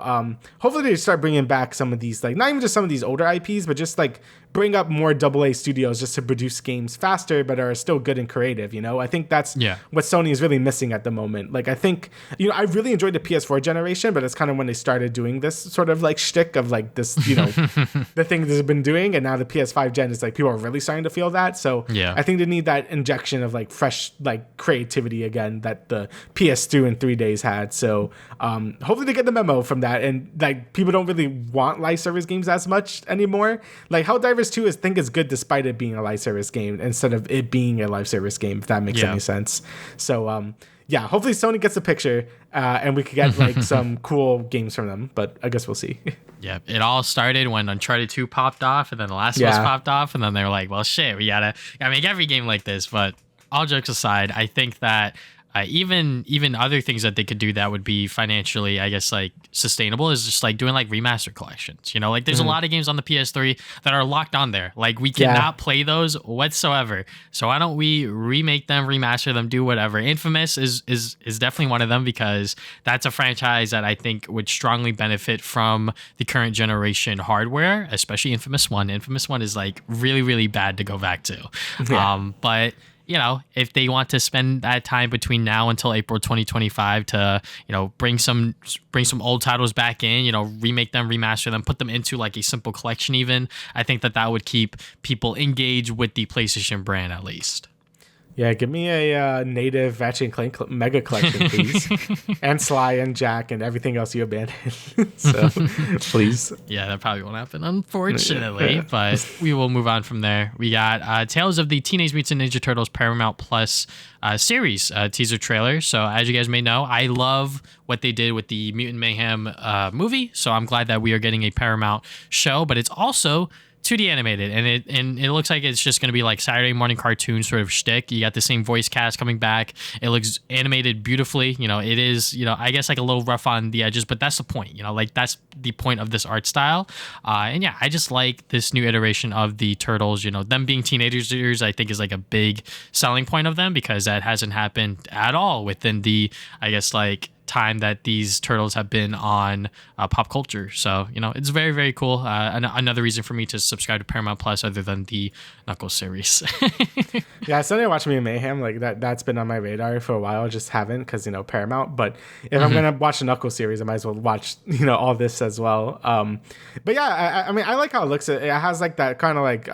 hopefully they start bringing back some of these, like not even just some of these older IPs, but just like bring up more AA studios just to produce games faster, but are still good and creative. I think that's what Sony is really missing at the moment. Like I think, I really enjoyed the PS4 generation, but it's kind of when they started doing this sort of like shtick of like this, the thing they've been doing. And now the PS5 gen is like people are really starting to feel that. So I think they need that injection of like fresh like creativity again that the PS2 and 3 days had. So hopefully they get the memo from that. And like people don't really want live service games as much anymore. Like Helldivers 2 is think is good despite it being a live service game instead of it being a live service game, if that makes any sense. So hopefully Sony gets the picture and we could get like some cool games from them, but I guess we'll see. Yeah, it all started when Uncharted 2 popped off and then The Last of Us popped off, and then they were like, well, shit, we gotta make every game like this. But all jokes aside, I think that Even other things that they could do that would be financially, I guess, like sustainable is just like doing like remaster collections. Like there's a lot of games on the PS3 that are locked on there. Like we cannot play those whatsoever. So why don't we remake them, remaster them, do whatever? Infamous is definitely one of them, because that's a franchise that I think would strongly benefit from the current generation hardware, especially Infamous 1. Infamous 1 is like really, really bad to go back to. But if they want to spend that time between now until April 2025 to, bring some old titles back in, remake them, remaster them, put them into like a simple collection even, I think that would keep people engaged with the PlayStation brand at least. Yeah, give me a native Ratchet and Clank mega collection, please. And Sly and Jack and everything else you abandoned. So, please. Yeah, that probably won't happen, unfortunately. But we will move on from there. We got Tales of the Teenage Mutant Ninja Turtles Paramount Plus series teaser trailer. So, as you guys may know, I love what they did with the Mutant Mayhem movie. So, I'm glad that we are getting a Paramount show. But it's also 2D animated, and it looks like it's just going to be like Saturday morning cartoon sort of shtick. You got the same voice cast coming back. It looks animated beautifully. It is, I guess like a little rough on the edges, but that's the point. Like that's the point of this art style. And yeah, I just like this new iteration of the Turtles. Them being teenagers, I think is like a big selling point of them, because that hasn't happened at all within the, I guess, like time that these turtles have been on pop culture. So it's very, very cool. Another reason for me to subscribe to Paramount Plus other than the Knuckles series. Yeah, I started watching Mutant Mayhem, like that's been on my radar for a while. I just haven't, because Paramount. But if I'm gonna watch the Knuckles series, I might as well watch all this as well. But yeah, I mean I like how it looks. It has like that kind of like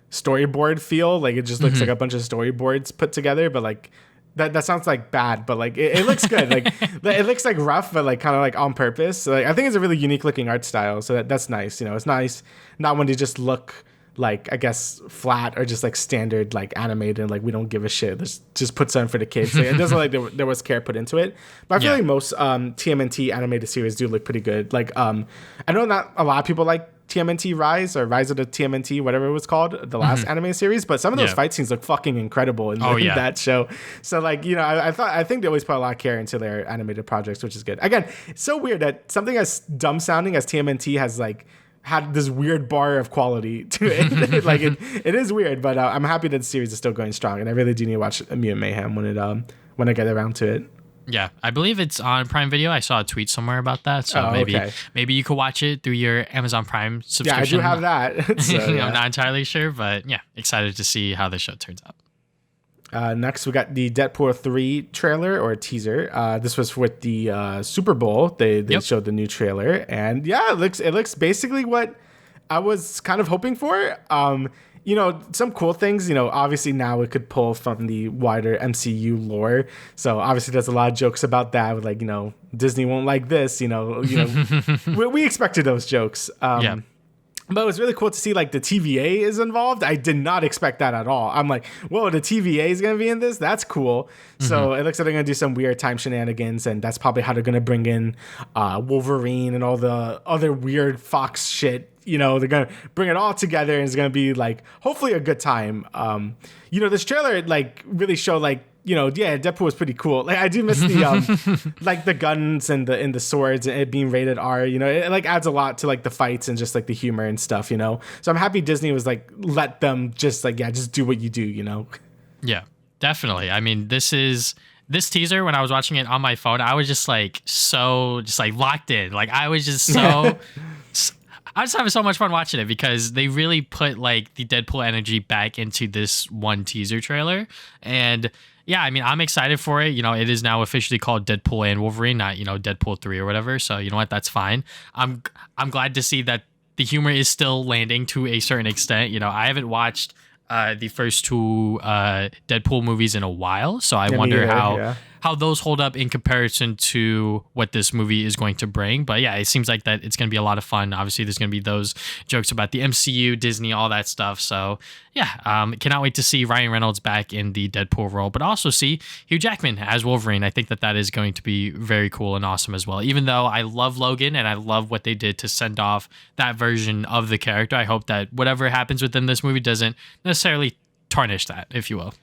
storyboard feel. Like it just looks like a bunch of storyboards put together, but like that sounds like bad, but like it looks good. Like it looks like rough, but like kind of like on purpose. So, like I think it's a really unique looking art style. So that's nice. It's nice not when they just look like, I guess, flat or just like standard like animated and like we don't give a shit. Let's just put something for the kids. Like, it doesn't like there was care put into it. But I feel like most TMNT animated series do look pretty good. Like I know not a lot of people like TMNT Rise or Rise of the TMNT, whatever it was called, the last anime series, but some of those fight scenes look fucking incredible in that show. So like, I think they always put a lot of care into their animated projects, which is good. Again, it's so weird that something as dumb sounding as TMNT has like had this weird bar of quality to it. Like it is weird, but I'm happy that the series is still going strong, and I really do need to watch Mutant Mayhem when I get around to it. Yeah, I believe it's on Prime Video. I saw a tweet somewhere about that, so maybe you could watch it through your Amazon Prime subscription. Yeah, I do have that. So, I'm not entirely sure, but yeah, excited to see how the show turns out. Next, we got the Deadpool 3 trailer or teaser. This was with the Super Bowl. They showed the new trailer, and yeah, it looks basically what I was kind of hoping for. Some cool things, obviously now it could pull from the wider MCU lore. So obviously there's a lot of jokes about that with like, Disney won't like this, we expected those jokes. But it was really cool to see like the TVA is involved. I did not expect that at all. I'm like, whoa, the TVA is going to be in this? That's cool. So it looks like they're going to do some weird time shenanigans, and that's probably how they're going to bring in Wolverine and all the other weird Fox shit. They're going to bring it all together, and it's going to be like, hopefully a good time. This trailer like really showed like, Deadpool was pretty cool. Like I do miss the like the guns and the swords and it being rated R. It like adds a lot to like the fights and just like the humor and stuff. So I'm happy Disney was like, let them just like just do what you do. Yeah, definitely. I mean, this teaser, when I was watching it on my phone, I was just like locked in. Like I was just so. I was having so much fun watching it because they really put like the Deadpool energy back into this one teaser trailer. And yeah, I mean, I'm excited for it. It is now officially called Deadpool and Wolverine, not, Deadpool 3 or whatever. So you know what? That's fine. I'm glad to see that the humor is still landing to a certain extent. I haven't watched the first two Deadpool movies in a while. So I wonder how those hold up in comparison to what this movie is going to bring. But yeah, it seems like that it's going to be a lot of fun. Obviously, there's going to be those jokes about the MCU, Disney, all that stuff. So yeah, cannot wait to see Ryan Reynolds back in the Deadpool role, but also see Hugh Jackman as Wolverine. I think that is going to be very cool and awesome as well. Even though I love Logan and I love what they did to send off that version of the character, I hope that whatever happens within this movie doesn't necessarily tarnish that, if you will.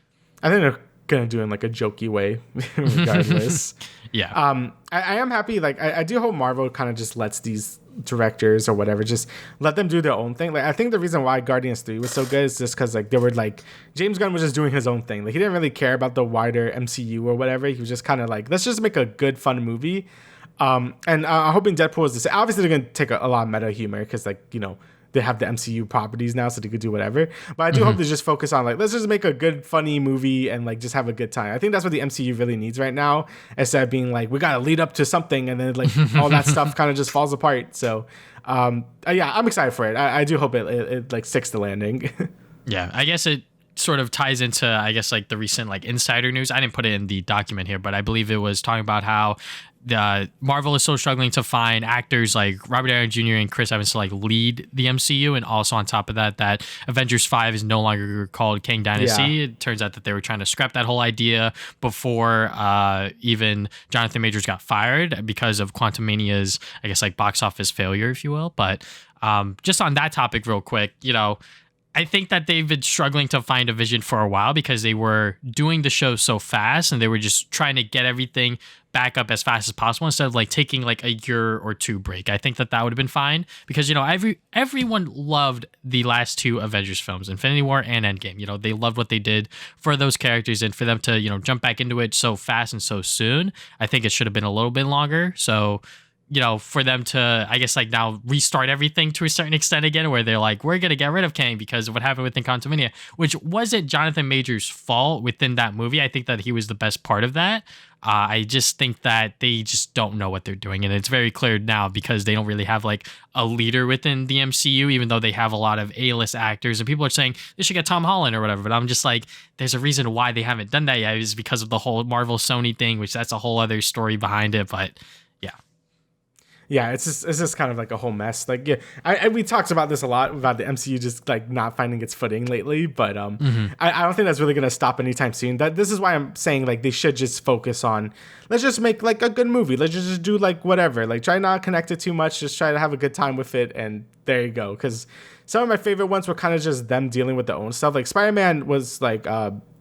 I think they're gonna do it in like a jokey way, regardless. Yeah. I am happy. Like I do hope Marvel kind of just lets these directors or whatever just let them do their own thing. Like I think the reason why Guardians 3 was so good is just because like they were like James Gunn was just doing his own thing. Like he didn't really care about the wider MCU or whatever. He was just kind of like, let's just make a good fun movie. And I'm hoping Deadpool is the same. Obviously they're gonna take a lot of meta humor because like, you know, they have the MCU properties now, so they could do whatever. But I do hope they just focus on like, let's just make a good, funny movie and like just have a good time. I think that's what the MCU really needs right now, instead of being like, we gotta lead up to something and then like all that stuff kind of just falls apart. So yeah, I'm excited for it. I do hope it like sticks the landing. Yeah, I guess it sort of ties into, I guess, like the recent like insider news. I didn't put it in the document here, but I believe it was talking about how Marvel is so struggling to find actors like Robert Downey Jr. and Chris Evans to like lead the MCU, and also on top of that, that Avengers 5 is no longer called Kang Dynasty. Yeah. It turns out that they were trying to scrap that whole idea before even Jonathan Majors got fired because of Quantumania's, I guess, like box office failure, if you will. But just on that topic real quick, you know, I think that they've been struggling to find a vision for a while because they were doing the show so fast and they were just trying to get everything back up as fast as possible instead of like taking like a year or two break. I think that would have been fine because, you know, everyone loved the last two Avengers films, Infinity War and Endgame. You know, they loved what they did for those characters, and for them to, you know, jump back into it so fast and so soon, I think it should have been a little bit longer. So, you know, for them to, I guess, like now restart everything to a certain extent again, where they're like, we're going to get rid of Kang because of what happened within Quantumania, which wasn't Jonathan Majors' fault within that movie. I think that he was the best part of that. I just think that they just don't know what they're doing. And it's very clear now because they don't really have like a leader within the MCU, even though they have a lot of A-list actors. And people are saying they should get Tom Holland or whatever. But I'm just like, there's a reason why they haven't done that yet, is because of the whole Marvel Sony thing, which that's a whole other story behind it. But yeah. Yeah, it's just kind of like a whole mess. Like, yeah, we talked about this a lot about the MCU just like not finding its footing lately, but I don't think that's really gonna stop anytime soon. This is why I'm saying like they should just focus on, let's just make like a good movie. Let's just do like whatever. Like try not to connect it too much. Just try to have a good time with it, and there you go. Because some of my favorite ones were kind of just them dealing with their own stuff. Like Spider-Man was like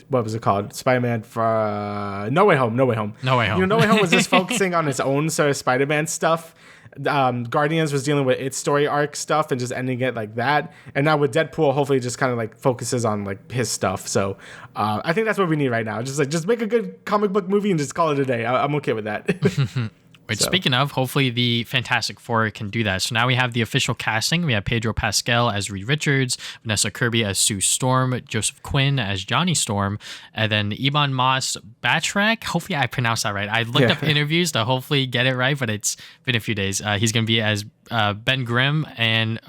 what was it called? Spider-Man for No Way Home. You know, No Way Home was just focusing on its own sort of Spider-Man stuff. Guardians was dealing with its story arc stuff and just ending it like that. And now with Deadpool, hopefully just kind of like focuses on like his stuff. So I think that's what we need right now. Just make a good comic book movie and just call it a day. I'm okay with that. Which, speaking of, hopefully the Fantastic Four can do that. So now we have the official casting. We have Pedro Pascal as Reed Richards, Vanessa Kirby as Sue Storm, Joseph Quinn as Johnny Storm, and then Ebon Moss-Bachrach. Hopefully I pronounced that right. I looked up interviews to hopefully get it right, but it's been a few days. He's going to be as Ben Grimm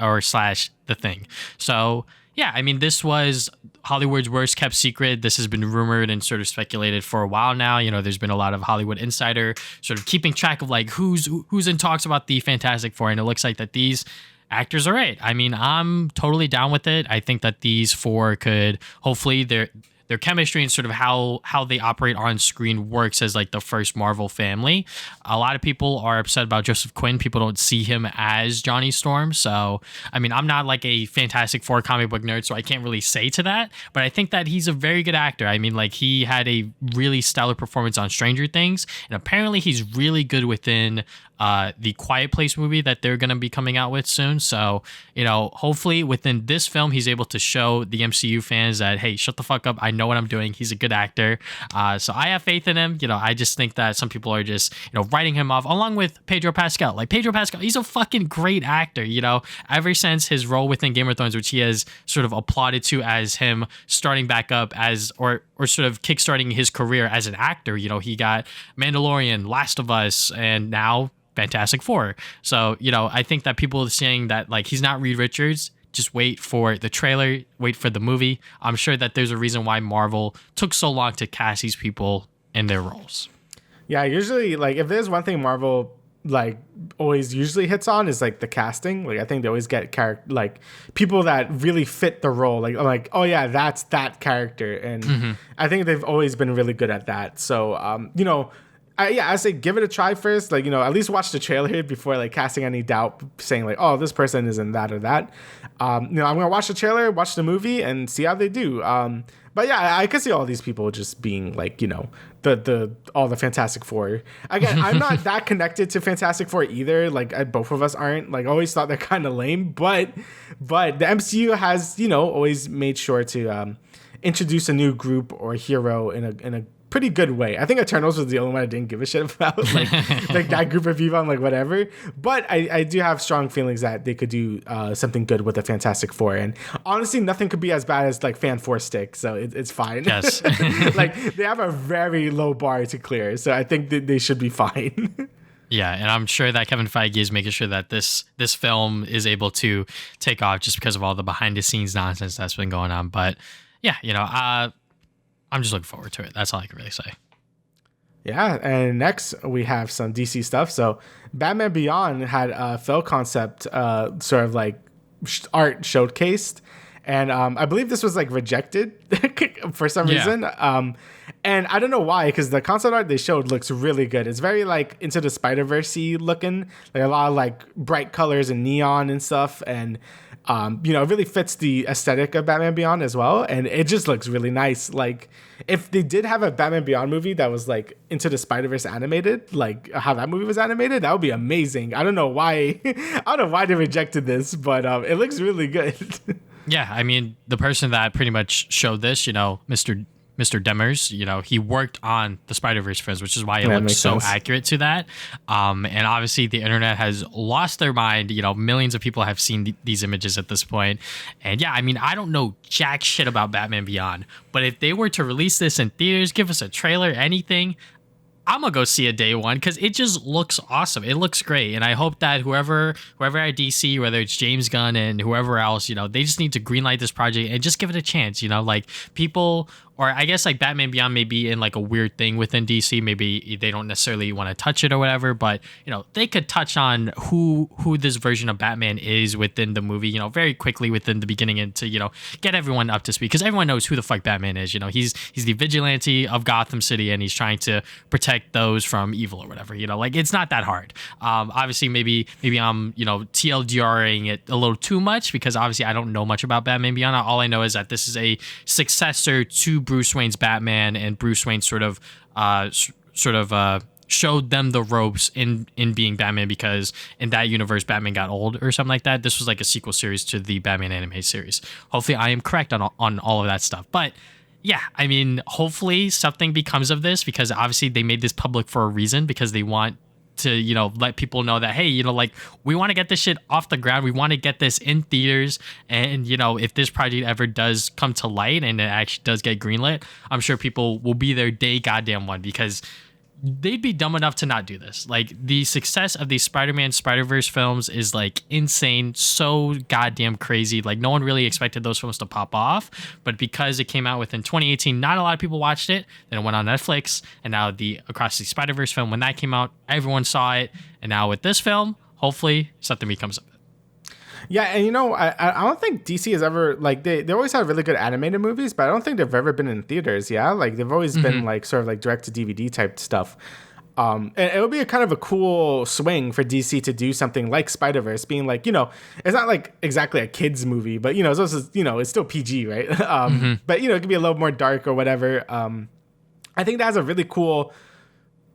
or / The Thing. So yeah, I mean, this was Hollywood's worst kept secret. This has been rumored and sort of speculated for a while now. You know, there's been a lot of Hollywood insider sort of keeping track of like who's in talks about the Fantastic Four, and it looks like that these actors are right. I mean, I'm totally down with it. I think that these four could hopefully their chemistry and sort of how they operate on screen works as like the first Marvel family. A lot of people are upset about Joseph Quinn. People don't see him as Johnny Storm. So, I mean, I'm not like a Fantastic Four comic book nerd, so I can't really say to that. But I think that he's a very good actor. I mean, like he had a really stellar performance on Stranger Things. And apparently he's really good within the Quiet Place movie that they're going to be coming out with soon. So, you know, hopefully within this film, he's able to show the MCU fans that, hey, shut the fuck up. I know what I'm doing. He's a good actor. So I have faith in him. You know, I just think that some people are just, you know, writing him off along with Pedro Pascal. Like Pedro Pascal, he's a fucking great actor, you know, ever since his role within Game of Thrones, which he has sort of applauded to as him starting back up as, or sort of kickstarting his career as an actor. You know, he got Mandalorian, Last of Us, and now Fantastic Four. So, you know, I think that people are saying that like he's not Reed Richards. Just wait for the trailer, wait for the movie. I'm sure that there's a reason why Marvel took so long to cast these people in their roles. Yeah, usually like if there's one thing Marvel like always usually hits on is like the casting. Like I think they always get like people that really fit the role. Like oh yeah, that's that character, and I think they've always been really good at that. So you know. I say give it a try first. Like, you know, at least watch the trailer before like casting any doubt, saying like, oh, this person isn't that or that. You know, I'm gonna watch the trailer, watch the movie, and see how they do. But yeah, I could see all these people just being like, the all the Fantastic Four. Again, I'm not that connected to Fantastic Four either. Like both of us aren't. Like, I always thought they're kind of lame. But the MCU has, always made sure to introduce a new group or hero in a pretty good way. I think Eternals was the only one I didn't give a shit about, like that group of people. I'm like, whatever. But I do have strong feelings that they could do something good with the Fantastic Four. And honestly, nothing could be as bad as like Fan Four Stick, so it's fine. Yes. Like, they have a very low bar to clear, so I think that they should be fine. Yeah, and I'm sure that Kevin Feige is making sure that this film is able to take off just because of all the behind the scenes nonsense that's been going on. But yeah, I'm just looking forward to it. That's all I can really say. Yeah, and next we have some DC stuff. So Batman Beyond had a film concept sort of like art showcased. And I believe this was like rejected for some reason. And I don't know why, because the concept art they showed looks really good. It's very like Into the Spider-Verse-y looking. Like a lot of like bright colors and neon and stuff. And it really fits the aesthetic of Batman Beyond as well. And it just looks really nice. Like, if they did have a Batman Beyond movie that was like Into the Spider-Verse animated, like how that movie was animated, that would be amazing. I don't know why they rejected this, but it looks really good. Yeah, I mean, the person that pretty much showed this, Mr. Demers, he worked on the Spider-Verse films, which is why it looks so accurate to that. And obviously the internet has lost their mind. Millions of people have seen these images at this point. And yeah, I mean, I don't know jack shit about Batman Beyond, but if they were to release this in theaters, give us a trailer, anything, I'm gonna go see it day one because it just looks awesome. It looks great, and I hope that whoever at DC, whether it's James Gunn and whoever else, they just need to greenlight this project and just give it a chance. Like people, or I guess like Batman Beyond may be in like a weird thing within DC. Maybe they don't necessarily want to touch it or whatever, but they could touch on who this version of Batman is within the movie. Very quickly within the beginning and to get everyone up to speed because everyone knows who the fuck Batman is. He's the vigilante of Gotham City and he's trying to protect those from evil or whatever. Like it's not that hard. Obviously, maybe I'm TLDRing it a little too much because obviously I don't know much about Batman Beyond. All I know is that this is a successor to Bruce Wayne's Batman, and Bruce Wayne sort of showed them the ropes in being Batman because in that universe Batman got old or something like that. This was like a sequel series to the Batman animated series. Hopefully I am correct on all of that stuff. But yeah, I mean, hopefully something becomes of this because obviously they made this public for a reason because they want to, let people know that, hey, like we want to get this shit off the ground. We want to get this in theaters. And, if this project ever does come to light and it actually does get greenlit, I'm sure people will be there day goddamn one because they'd be dumb enough to not do this. Like the success of these Spider-Man Spider-Verse films is like insane, so goddamn crazy. Like no one really expected those films to pop off, but because it came out within 2018, not a lot of people watched it. Then it went on Netflix, and now the Across the Spider-Verse film, when that came out, everyone saw it. And now with this film, hopefully something becomes of it. Yeah, and I don't think DC has ever, like, they always have really good animated movies, but I don't think they've ever been in theaters. Yeah, like they've always been like sort of like direct to DVD type stuff. And it would be a kind of a cool swing for DC to do something like Spider-Verse, being like, it's not like exactly a kid's movie, but it's also, it's still PG, right? But it could be a little more dark or whatever. I think that has a really cool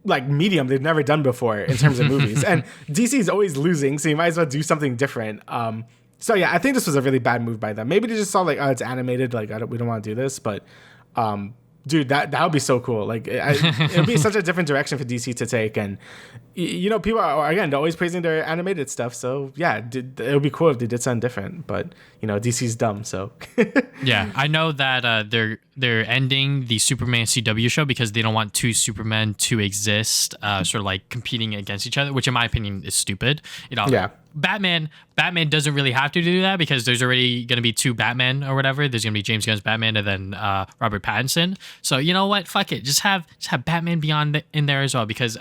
like medium they've never done before in terms of movies. And DC is always losing, so you might as well do something different. So yeah, I think this was a really bad move by them. Maybe they just saw like, oh, it's animated, like we don't want to do this, but dude, that would be so cool. Like it would be such a different direction for DC to take. And people are, again, they're always praising their animated stuff, so yeah, it would be cool if they did something different, but DC's dumb, so yeah, I know that they're ending the Superman CW show because they don't want two Supermen to exist, sort of like competing against each other, which in my opinion is stupid. Yeah. Batman doesn't really have to do that because there's already going to be two Batman or whatever. There's going to be James Gunn's Batman and then Robert Pattinson. So you know what? Fuck it. Just have Batman Beyond in there as well because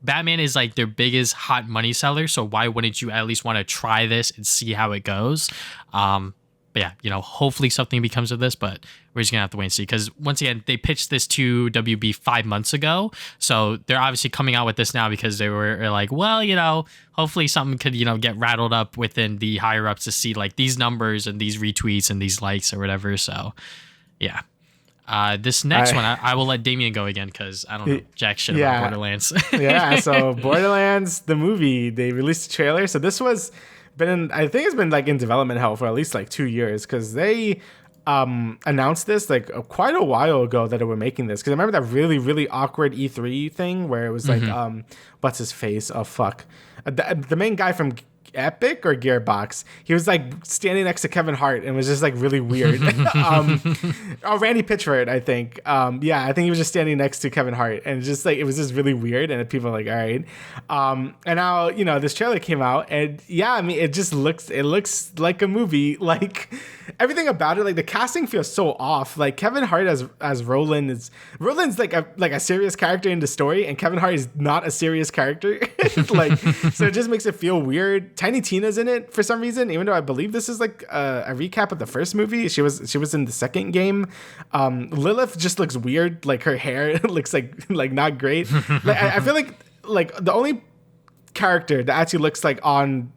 Batman is like their biggest hot money seller. So why wouldn't you at least want to try this and see how it goes? But yeah, hopefully something becomes of this, but we're just gonna have to wait and see. Because once again, they pitched this to WB 5 months ago, so they're obviously coming out with this now because they were like, well, hopefully something could, get rattled up within the higher ups to see like these numbers and these retweets and these likes or whatever. So, yeah. This next one, I will let Damian go again because I don't know jack shit about Borderlands. Yeah, so Borderlands, the movie, they released a trailer. So this was I think it's been like in development hell for at least like 2 years because they announced this like quite a while ago that they were making this. Because I remember that really, really awkward E3 thing where it was like, what's his face? Oh, fuck. The main guy from Epic or Gearbox, he was like standing next to Kevin Hart and was just like really weird. Randy Pitchford, I think. I think he was just standing next to Kevin Hart and just like it was just really weird. And people were like, all right. And now this trailer came out, and I mean, it looks like a movie. Like everything about it, like the casting feels so off. Like Kevin Hart as Roland's like a serious character in the story, and Kevin Hart is not a serious character. Like so, it just makes it feel weird. Tiny Tina's in it for some reason, even though I believe this is like a recap of the first movie. She was in the second game. Lilith just looks weird. Like her hair looks like not great. Like I feel like the only character that actually looks like on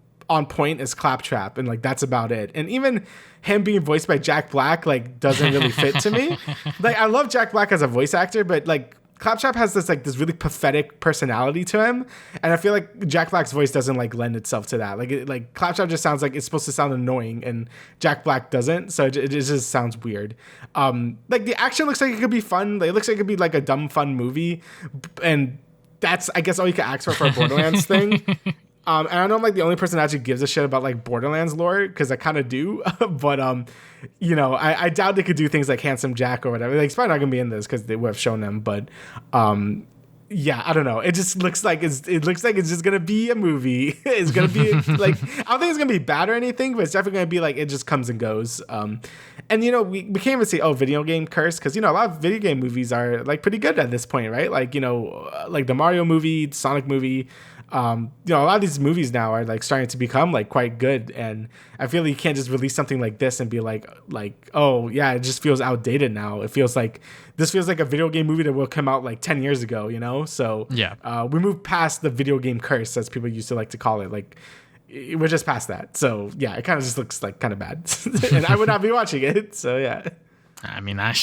point is Claptrap, and like that's about it. And even him being voiced by Jack Black like doesn't really fit to me. Like I love Jack Black as a voice actor, but like Claptrap has this really pathetic personality to him, and I feel like Jack Black's voice doesn't like lend itself to that. Like Claptrap just sounds like it's supposed to sound annoying, and Jack Black doesn't, so it just sounds weird. Like the action looks like it could be fun. Like, it looks like it could be like a dumb fun movie, and that's I guess all you can ask for a Borderlands thing. And I know I'm like the only person that actually gives a shit about like Borderlands lore because I kind of do, but I doubt they could do things like Handsome Jack or whatever. Like it's probably not gonna be in this because they would have shown them, but I don't know. It just looks like it's just gonna be a movie. It's gonna be like I don't think it's gonna be bad or anything, but it's definitely gonna be like it just comes and goes. And we can't even say video game curse because a lot of video game movies are like pretty good at this point, right? Like like the Mario movie, the Sonic movie. A lot of these movies now are like starting to become like quite good, and I feel like you can't just release something like this and be like, oh yeah, it just feels outdated now. This feels like a video game movie that will come out like 10 years ago, So we moved past the video game curse, as people used to like to call it. Like we're just past that. So yeah, it kind of just looks like kind of bad, and I would not be watching it. So yeah. I mean, I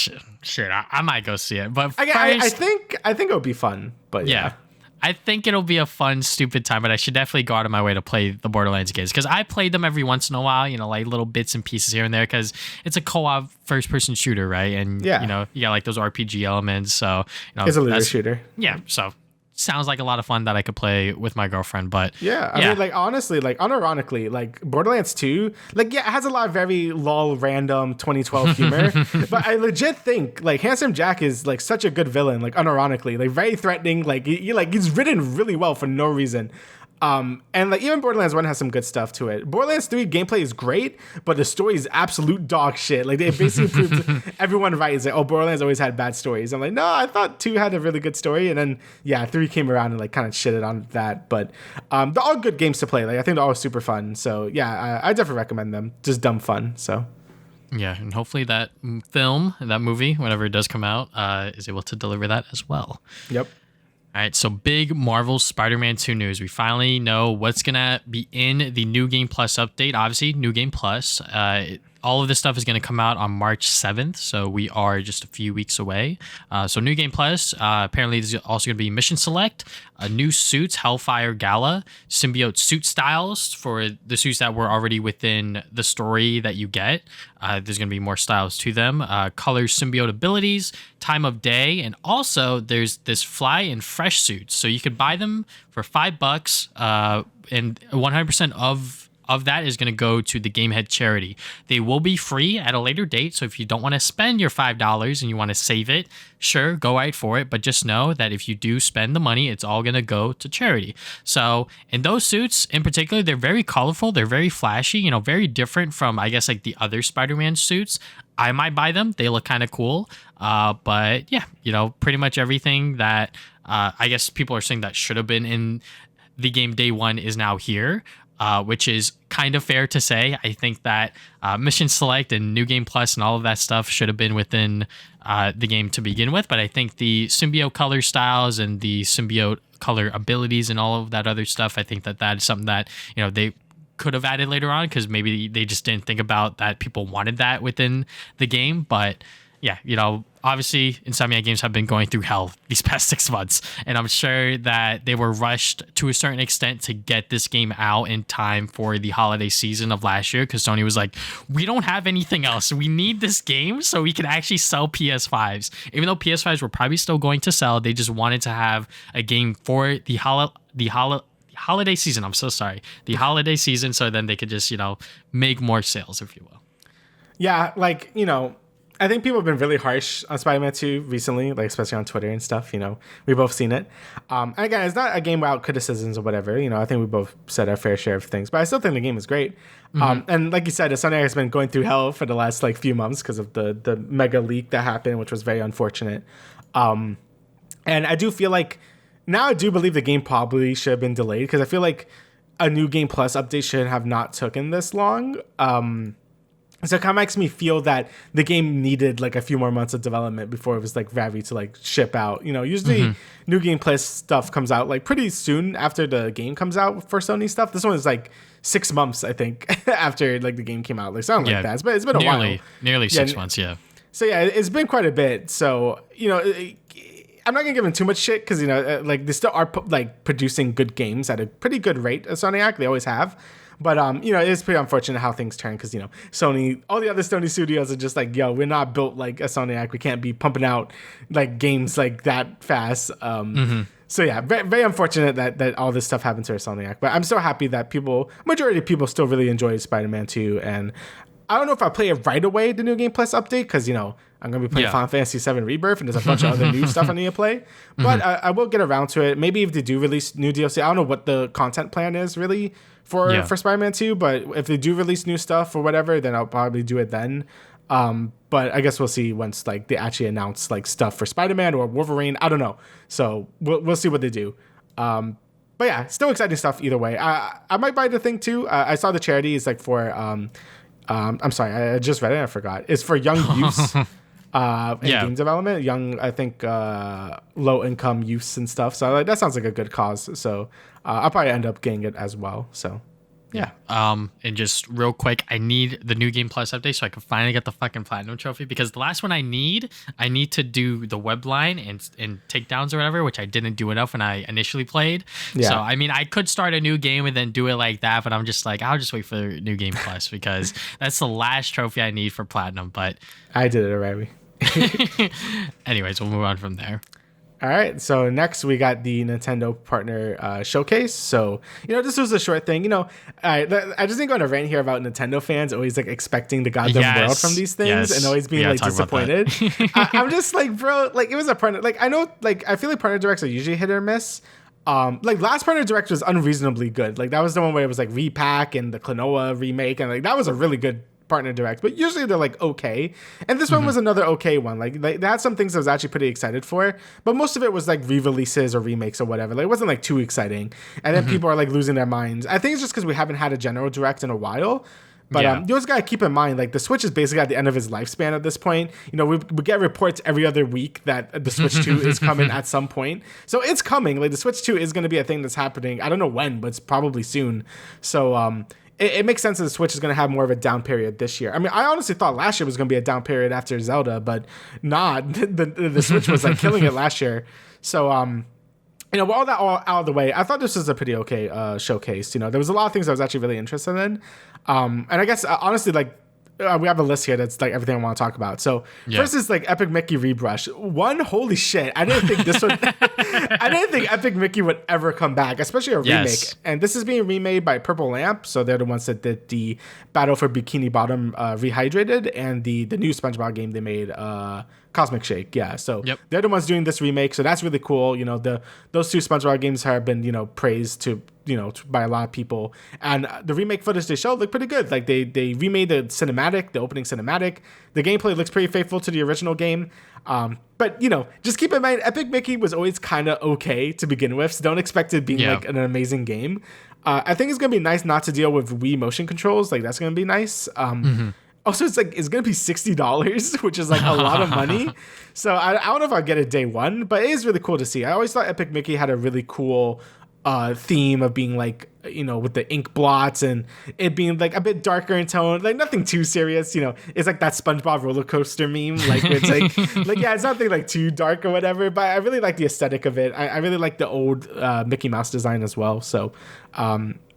might go see it, but I think it would be fun. But yeah. I think it'll be a fun, stupid time, but I should definitely go out of my way to play the Borderlands games because I play them every once in a while, like little bits and pieces here and there because it's a co-op first-person shooter, right? And, you got like those RPG elements, so... it's a looter shooter. Yeah, so... Sounds like a lot of fun that I could play with my girlfriend, but I mean, like honestly, like unironically, like Borderlands 2, like it has a lot of very lol random 2012 humor, but I legit think like Handsome Jack is like such a good villain, like unironically, like very threatening, like he's written really well for no reason. And like even Borderlands 1 has some good stuff to it. Borderlands 3 gameplay is great, but the story is absolute dog shit. Like they basically proved everyone right. It's like, oh, Borderlands always had bad stories. I'm like, no, I thought 2 had a really good story, and then 3 came around and like kind of shitted on that. But they're all good games to play. Like I think they're all super fun. So yeah, I definitely recommend them. Just dumb fun. So yeah, and hopefully that movie, whenever it does come out, is able to deliver that as well. Yep. All right, so big Marvel Spider-Man 2 news. We finally know what's going to be in the New Game Plus update. Obviously, New Game Plus. All of this stuff is going to come out on March 7th, so we are just a few weeks away. So New Game Plus, apparently there's also going to be Mission Select, new suits, Hellfire Gala, symbiote suit styles for the suits that were already within the story that you get. There's going to be more styles to them. Color symbiote abilities, time of day, and also there's this fly and fresh suits. So you could buy them for $5, and 100% of that is going to go to the Gamehead charity. They will be free at a later date, so if you don't want to spend your $5 and you want to save it, sure, go right for it, but just know that if you do spend the money, it's all going to go to charity. So, in those suits in particular, they're very colorful, they're very flashy, very different from, I guess, like the other Spider-Man suits. I might buy them. They look kind of cool. But yeah, pretty much everything that I guess people are saying that should have been in the game day one is now here. Which is kind of fair to say. I think that Mission Select and New Game Plus and all of that stuff should have been within the game to begin with. But I think the symbiote color styles and the symbiote color abilities and all of that other stuff, I think that is something that, they could have added later on because maybe they just didn't think about that people wanted that within the game. But yeah, obviously Insomniac Games have been going through hell these past 6 months, and I'm sure that they were rushed to a certain extent to get this game out in time for the holiday season of last year, because Sony was like, we don't have anything else. We need this game so we can actually sell PS5s. Even though PS5s were probably still going to sell, they just wanted to have a game for the holiday season. I'm so sorry. The holiday season, so then they could just, make more sales, if you will. Yeah, like, I think people have been really harsh on Spider-Man 2 recently, like especially on Twitter and stuff. We've both seen it. And again, it's not a game without criticisms or whatever. I think we both said our fair share of things, but I still think the game is great. And like you said, Insomniac has been going through hell for the last few months because of the mega leak that happened, which was very unfortunate. And I do feel like now I do believe the game probably should have been delayed, because I feel like a new Game Plus update should have not taken this long. So it kind of makes me feel that the game needed a few more months of development before it was ready to ship out. Usually New Game Plus stuff comes out pretty soon after the game comes out for Sony stuff. This one is 6 months, I think, after the game came out. Something like that. It's been a while. Nearly 6 months, yeah. So yeah, it's been quite a bit. So, I'm not gonna give them too much shit, because they still are producing good games at a pretty good rate at Insomniac. They always have. But it is pretty unfortunate how things turn, because Sony, all the other Sony studios are just yo, we're not built like a Insomniac. We can't be pumping out games that fast. So yeah, very, very unfortunate that all this stuff happened to Insomniac. But I'm so happy that majority of people still really enjoy Spider-Man 2, and I don't know if I'll play it right away, the New Game Plus update, because I'm gonna be playing Final Fantasy VII Rebirth, and there's a bunch of other new stuff I need to play. But I will get around to it. Maybe if they do release new DLC, I don't know what the content plan is really for Spider-Man 2, but if they do release new stuff or whatever, then I'll probably do it then. But I guess we'll see once they actually announce stuff for Spider-Man or Wolverine. I don't know. So we'll see what they do. But yeah, still exciting stuff either way. I might buy the thing too. I saw the charity is for I'm sorry, I just read it and I forgot. It's for young youths in game development. Young, I think, low income youths and stuff. So that sounds like a good cause. So I'll probably end up getting it as well. So yeah. And just real quick, I need the New Game Plus update so I can finally get the fucking platinum trophy, because the last one I need to do the web line and takedowns or whatever, which I didn't do enough when I initially played. Yeah. So I mean, I could start a new game and then do it like that, but I'm just I'll just wait for New Game Plus, because that's the last trophy I need for platinum. But I did it already. Anyways, we'll move on from there. All right, so next we got the Nintendo partner showcase. So, this was a short thing. I just didn't go on a rant here about Nintendo fans always expecting the goddamn world from these things and always being disappointed. I'm just bro, it was a partner. I know, I feel like partner directs are usually hit or miss. Last partner direct was unreasonably good. That was the one where it was Repack and the Klonoa remake, and that was a really good partner direct, but usually they're okay, and this one was another okay one. They had some things I was actually pretty excited for, but most of it was re-releases or remakes or whatever. It wasn't too exciting, and then people are losing their minds. I think it's just because we haven't had a general direct in a while. But you always gotta keep in mind, the Switch is basically at the end of its lifespan at this point. We get reports every other week that the Switch 2 is coming at some point, so it's coming. The Switch 2 is going to be a thing that's happening. I don't know when, but it's probably soon. So it makes sense that the Switch is going to have more of a down period this year. I mean, I honestly thought last year was going to be a down period after Zelda, but nah, the Switch was killing it last year. So, with all that out of the way, I thought this was a pretty okay showcase. There was a lot of things I was actually really interested in. And I guess, honestly, we have a list here that's everything I want to talk about. So first is Epic Mickey Rebrush. One, holy shit, I didn't think this would I didn't think Epic Mickey would ever come back, especially a remake. And this is being remade by Purple Lamp, so they're the ones that did the Battle for Bikini Bottom Rehydrated and the new SpongeBob game they made, Cosmic Shake. Yeah, so they're the ones doing this remake, so that's really cool. Those two SpongeBob games have been praised to by a lot of people, and the remake footage they showed looked pretty good. They remade the cinematic, the opening cinematic. The gameplay looks pretty faithful to the original game. But just keep in mind, Epic Mickey was always kind of okay to begin with, so don't expect it being an amazing game. I think it's gonna be nice not to deal with Wii motion controls. That's gonna be nice. Also, it's gonna be $60, which is a lot of money. So I don't know if I'll get it day one, but it is really cool to see. I always thought Epic Mickey had a really cool theme of being like, with the ink blots and it being like a bit darker in tone, like nothing too serious. It's like that SpongeBob roller coaster meme, like it's like yeah, it's nothing like too dark or whatever. But I really like the aesthetic of it. I really like the old Mickey Mouse design as well. So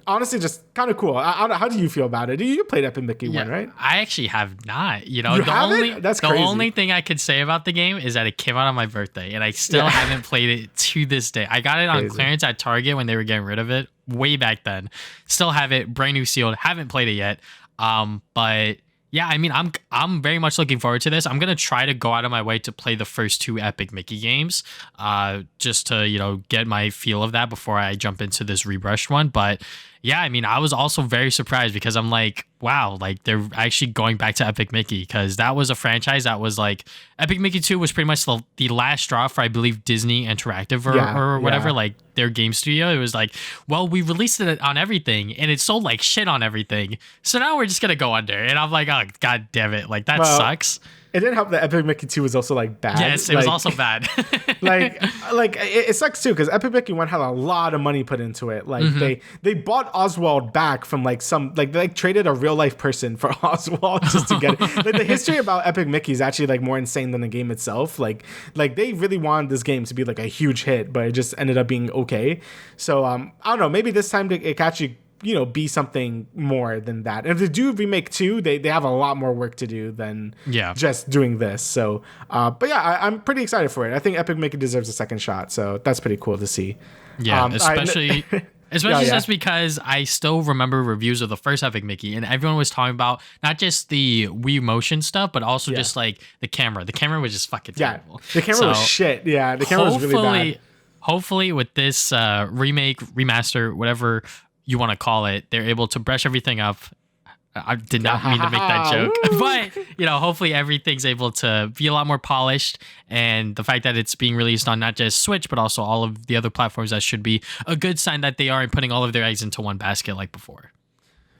honestly, just kind of cool. How do you feel about it? You played Epic Mickey 1, right? I actually have not. You haven't? That's crazy. The only thing I could say about the game is that it came out on my birthday, and I still haven't played it to this day. I got it on clearance at Target when they were getting rid of it way back then. Still have it, brand new sealed. Haven't played it yet. But yeah, I mean, I'm very much looking forward to this. I'm gonna try to go out of my way to play the first 2 Epic Mickey games, just to get my feel of that before I jump into this rebrushed one. But yeah, I mean, I was also very surprised because I'm like, wow, like they're actually going back to Epic Mickey, because that was a franchise that was like, Epic Mickey 2 was pretty much the last straw for, I believe, Disney Interactive or whatever, like their game studio. It was like, well, we released it on everything and it sold like shit on everything, so now we're just gonna go under. And I'm like, oh god damn it, like that sucks. It didn't help that Epic Mickey 2 was also like bad. Yes, it was also bad. it sucks too, because Epic Mickey 1 had a lot of money put into it. Like they bought Oswald back from like they traded a real life person for Oswald just to get it. Like the history about Epic Mickey is actually like more insane than the game itself. Like they really wanted this game to be like a huge hit, but it just ended up being okay. So I don't know, maybe this time it can actually be something more than that. And if they do remake 2, they have a lot more work to do than just doing this. So, but yeah, I'm pretty excited for it. I think Epic Mickey deserves a second shot. So that's pretty cool to see. Yeah, especially just because I still remember reviews of the first Epic Mickey, and everyone was talking about not just the Wii Motion stuff, but also just like the camera. The camera was just fucking terrible. The camera was shit. Yeah, the camera was really bad. Hopefully with this remake, remaster, whatever you want to call it, they're able to brush everything up. I did not mean to make that joke, but hopefully everything's able to be a lot more polished, and the fact that it's being released on not just Switch but also all of the other platforms, that should be a good sign that they aren't putting all of their eggs into one basket like before.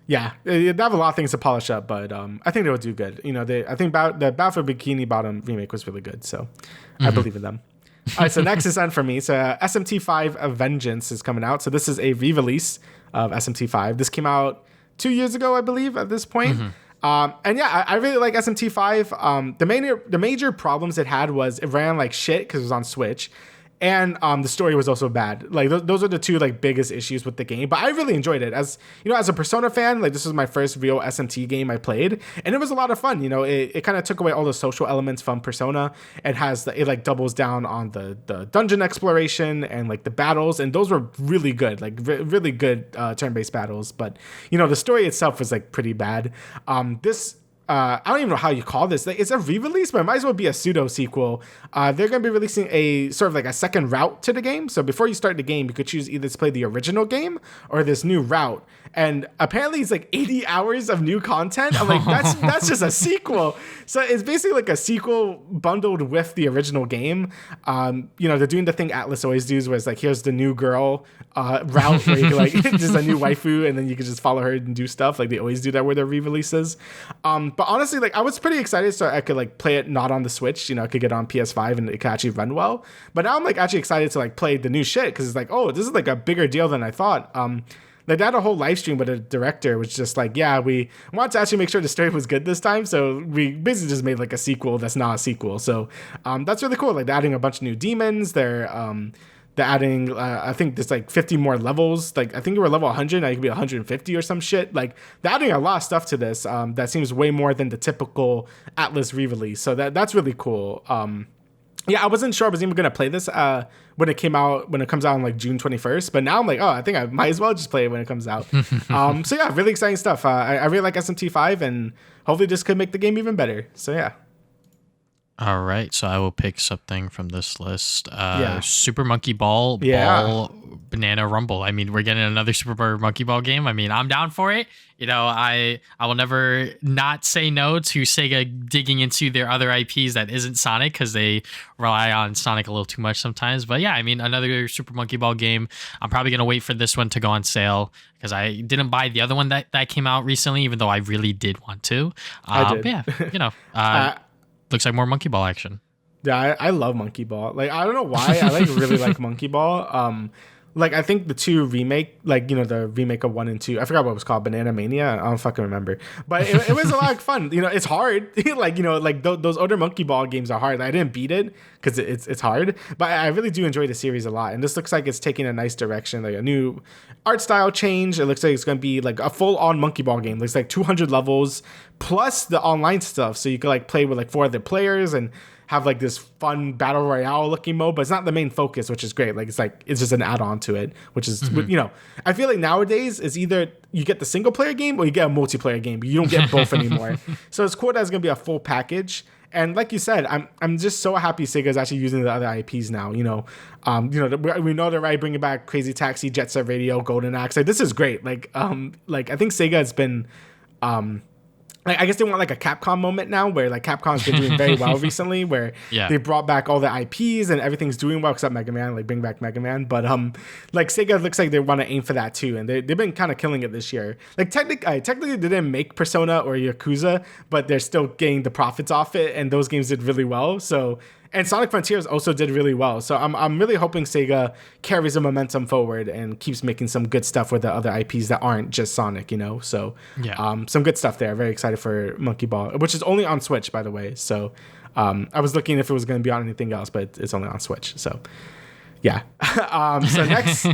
Yeah, they have a lot of things to polish up, but I think they'll do good. I think the Battle for Bikini Bottom remake was really good, so I believe in them. All right, so next is on for me. So SMT5 A Vengeance is coming out. So this is a re-release of SMT5. This came out 2 years ago, I believe, at this point. And yeah, I really like SMT5. The major problems it had was it ran like shit because it was on Switch. And the story was also bad. Like those are the two like biggest issues with the game. But I really enjoyed it. As as a Persona fan, like this was my first real SMT game I played, and it was a lot of fun. It kind of took away all the social elements from Persona. It like doubles down on the dungeon exploration and like the battles, and those were really good, like really good turn-based battles. But the story itself was like pretty bad. I don't even know how you call this. Like, it's a re-release, but it might as well be a pseudo sequel. They're going to be releasing a sort of like a second route to the game. So before you start the game, you could choose either to play the original game or this new route. And apparently it's like 80 hours of new content. I'm like, that's just a sequel. So it's basically like a sequel bundled with the original game. They're doing the thing Atlas always does, where it's like, here's the new girl route where you can like, just a new waifu, and then you can just follow her and do stuff. Like they always do that with their re-releases. But honestly, like I was pretty excited, so I could like play it not on the Switch. I could get on PS5 and it could actually run well. But now I'm like actually excited to like play the new shit, because it's like, oh, this is like a bigger deal than I thought. Like they had a whole live stream, but the director was just like, yeah, we want to actually make sure the story was good this time, so we basically just made like a sequel that's not a sequel. So that's really cool. Like they're adding a bunch of new demons. They're adding, I think there's like 50 more levels. Like I think you were level 100, now you could be 150 or some shit. Like they're adding a lot of stuff to this that seems way more than the typical Atlas re-release. So that's really cool. Yeah, I wasn't sure I was even going to play this when it comes out on like June 21st. But now I'm like, oh, I think I might as well just play it when it comes out. So yeah, really exciting stuff. I really like SMT5, and hopefully this could make the game even better. So yeah. All right, so I will pick something from this list. Super Monkey Ball, Banana Rumble. I mean, we're getting another Super Monkey Ball game. I mean, I'm down for it. I will never not say no to Sega digging into their other IPs that isn't Sonic, because they rely on Sonic a little too much sometimes. But yeah, I mean, another Super Monkey Ball game. I'm probably going to wait for this one to go on sale, because I didn't buy the other one that came out recently, even though I really did want to. I did. But yeah, looks like more Monkey Ball action. Yeah, I love Monkey Ball. Like, I don't know why. I really like Monkey Ball. like I think the 2 remake, like, you know, the remake of 1 and 2, I forgot what it was called, Banana Mania. I don't fucking remember, but it was a lot of fun. You know, it's hard. Like, you know, like those older Monkey Ball games are hard. I didn't beat it because it's hard, but I really do enjoy the series a lot. And this looks like it's taking a nice direction, like a new art style change. It looks like it's going to be like a full on Monkey Ball game. It looks like 200 levels plus the online stuff, so you could like play with like 4 other players and have like this fun battle royale looking mode, but it's not the main focus, which is great. Like it's just an add-on to it, which is, you know, I feel like nowadays is either you get the single player game or you get a multiplayer game, but you don't get both anymore. So it's cool that it's gonna be a full package. And like you said, I'm just so happy Sega's actually using the other IPs now. You know, we know they're right bringing back Crazy Taxi, Jet Set Radio, Golden Axe. Like this is great. Like I think Sega has been like, I guess they want like a Capcom moment now, where like Capcom's been doing very well recently, where they brought back all the IPs and everything's doing well except Mega Man, like bring back Mega Man. But like Sega looks like they want to aim for that too, and they've been kind of killing it this year. Like technically they didn't make Persona or Yakuza, but they're still getting the profits off it, and those games did really well. So. And Sonic Frontiers also did really well. So I'm really hoping Sega carries the momentum forward and keeps making some good stuff with the other IPs that aren't just Sonic, you know? So some good stuff there. Very excited for Monkey Ball, which is only on Switch, by the way. So I was looking if it was going to be on anything else, but it's only on Switch. So yeah. So next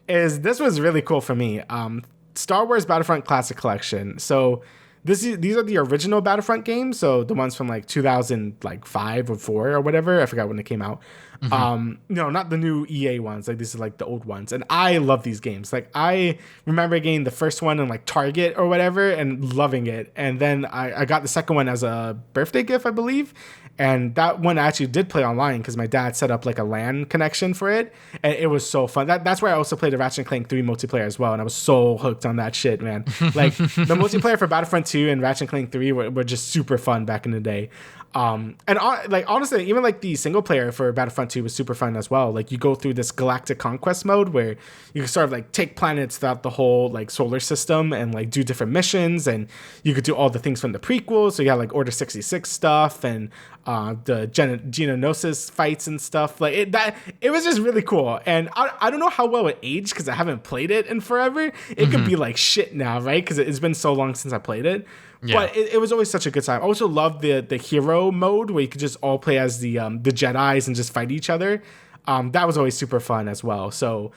this was really cool for me. Star Wars Battlefront Classic Collection. So these are the original Battlefront games, so the ones from like 2005 or 4 or whatever. I forgot when they came out. No, not the new EA ones. Like these are like the old ones, and I love these games. Like I remember getting the first one in like Target or whatever and loving it, and then I got the second one as a birthday gift, I believe. And that one I actually did play online because my dad set up like a LAN connection for it, and it was so fun. That's where I also played the Ratchet & Clank 3 multiplayer as well, and I was so hooked on that shit, man. Like the multiplayer for Battlefront 2 and Ratchet & Clank 3 were just super fun back in the day. Like honestly, even like the single player for Battlefront 2 was super fun as well. Like you go through this galactic conquest mode where you can sort of like take planets throughout the whole like solar system and like do different missions, and you could do all the things from the prequels. So you got like Order 66 stuff and the Geonosis fights and stuff. Like it was just really cool. And I don't know how well it aged because I haven't played it in forever. It could be like shit now, right? Because it's been so long since I played it. Yeah. But it was always such a good time. I also loved the hero mode where you could just all play as the Jedis and just fight each other. That was always super fun as well. So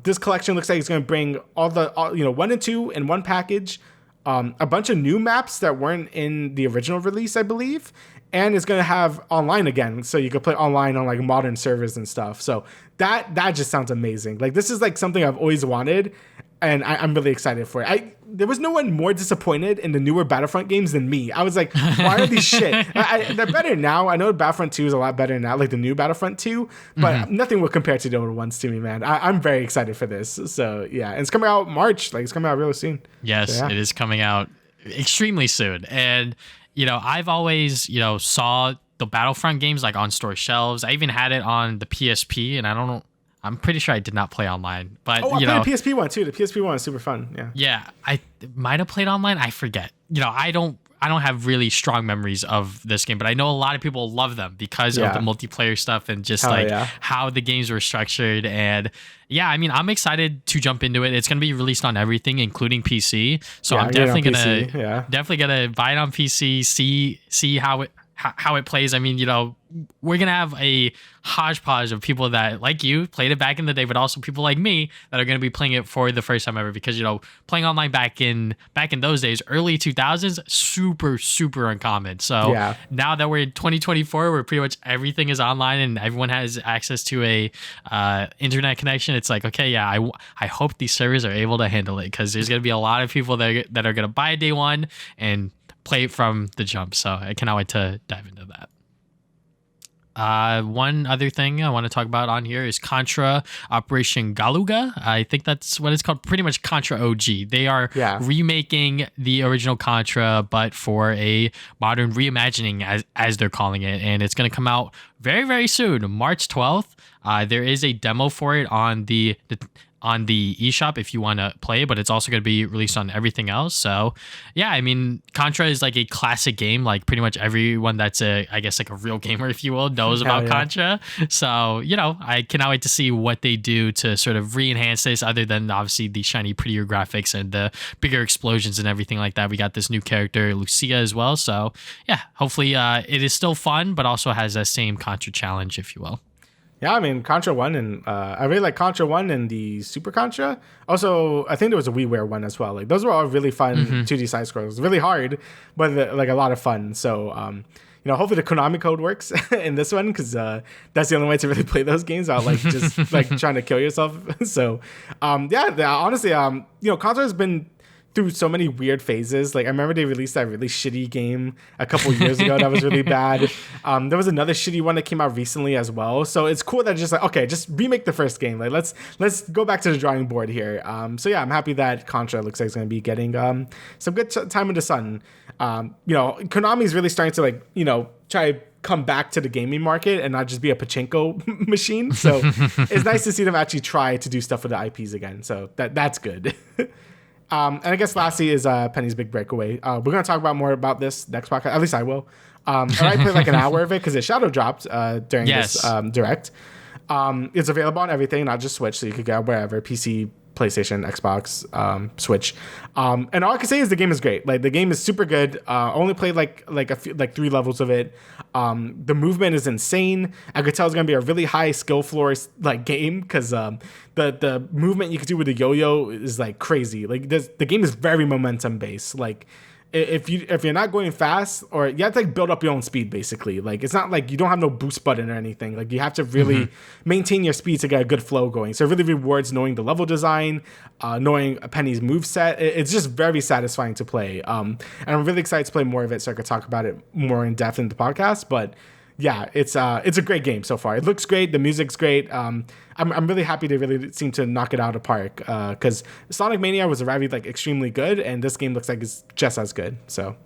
this collection looks like it's going to bring all 1 and 2 in one package, a bunch of new maps that weren't in the original release, I believe, and it's going to have online again, so you could play online on like modern servers and stuff. So that just sounds amazing. Like this is like something I've always wanted, and I'm really excited for it. There was no one more disappointed in the newer Battlefront games than me. I was like, why are these shit? They're better now. I know Battlefront 2 is a lot better now, like the new Battlefront 2, but nothing will compare to the older ones to me, man. I'm very excited for this. So yeah, and it's coming out March. Like it's coming out really soon. Yes, so, yeah. It is coming out extremely soon. And, I've always, saw the Battlefront games like on store shelves. I even had it on the PSP, and I don't know. I'm pretty sure I did not play online, but I played the PSP one too. The PSP one is super fun. Yeah. Yeah, I might have played online. I forget. I don't have really strong memories of this game, but I know a lot of people love them because of the multiplayer stuff and just how the games were structured. And yeah, I mean, I'm excited to jump into it. It's going to be released on everything, including PC. So I'm definitely gonna buy it on PC. See how it plays. I mean, we're going to have a hodgepodge of people that, like you, played it back in the day, but also people like me that are going to be playing it for the first time ever because, playing online back in those days, early 2000s, super, super uncommon. So now that we're in 2024, where pretty much everything is online and everyone has access to a internet connection, it's like, okay, yeah, I hope these servers are able to handle it because there's going to be a lot of people that are going to buy it day one and play it from the jump. So I cannot wait to dive into that. One other thing I want to talk about on here is Contra Operation Galuga. I think that's what it's called. Pretty much Contra OG. They are remaking the original Contra, but for a modern reimagining, as they're calling it. And it's going to come out very, very soon, March 12th. There is a demo for it on the eShop if you want to play it, but it's also going to be released on everything else. So yeah, I mean, Contra is like a classic game. Like pretty much everyone that's I guess like a real gamer, if you will, knows about Contra. So, I cannot wait to see what they do to sort of re-enhance this, other than obviously the shiny, prettier graphics and the bigger explosions and everything like that. We got this new character, Lucia, as well. So yeah, hopefully it is still fun, but also has that same Contra challenge, if you will. Yeah, I mean, Contra 1, and I really like Contra 1 and the Super Contra. Also, I think there was a WiiWare one as well. Like, those were all really fun 2D side scrolls. Really hard, but like a lot of fun. So, hopefully the Konami code works in this one, because that's the only way to really play those games without like just like trying to kill yourself. So, honestly, Contra has been through so many weird phases. Like, I remember they released that really shitty game a couple years ago that was really bad. There was another shitty one that came out recently as well. So it's cool that just like, okay, just remake the first game. Like, let's go back to the drawing board here. So yeah, I'm happy that Contra looks like it's going to be getting some good time in the sun. Konami's really starting to like, try to come back to the gaming market and not just be a pachinko machine. So it's nice to see them actually try to do stuff with the IPs again. So that's good. And I guess lastly is Penny's Big Breakaway. We're going to talk about more about this next podcast. At least I will. I played like an hour of it because it shadow dropped during this direct. It's available on everything, not just Switch, so you could get wherever: PC, PlayStation, Xbox, Switch. And all I can say is the game is great. Like, the game is super good. Only played like 3 levels of it. The movement is insane. I could tell it's gonna be a really high skill floor like game, because the movement you could do with the yo-yo is like crazy. Like, the game is very momentum based. Like, if you're not going fast, or you have to like build up your own speed, basically. Like, it's not like you don't have no boost button or anything. Like, you have to really maintain your speed to get a good flow going. So it really rewards knowing the level design, knowing Penny's moveset. It's just very satisfying to play. And I'm really excited to play more of it so I could talk about it more in depth in the podcast. But yeah, it's a great game so far. It looks great. The music's great. I'm really happy they really seem to knock it out of the park, because Sonic Mania was already like extremely good, and this game looks like it's just as good. So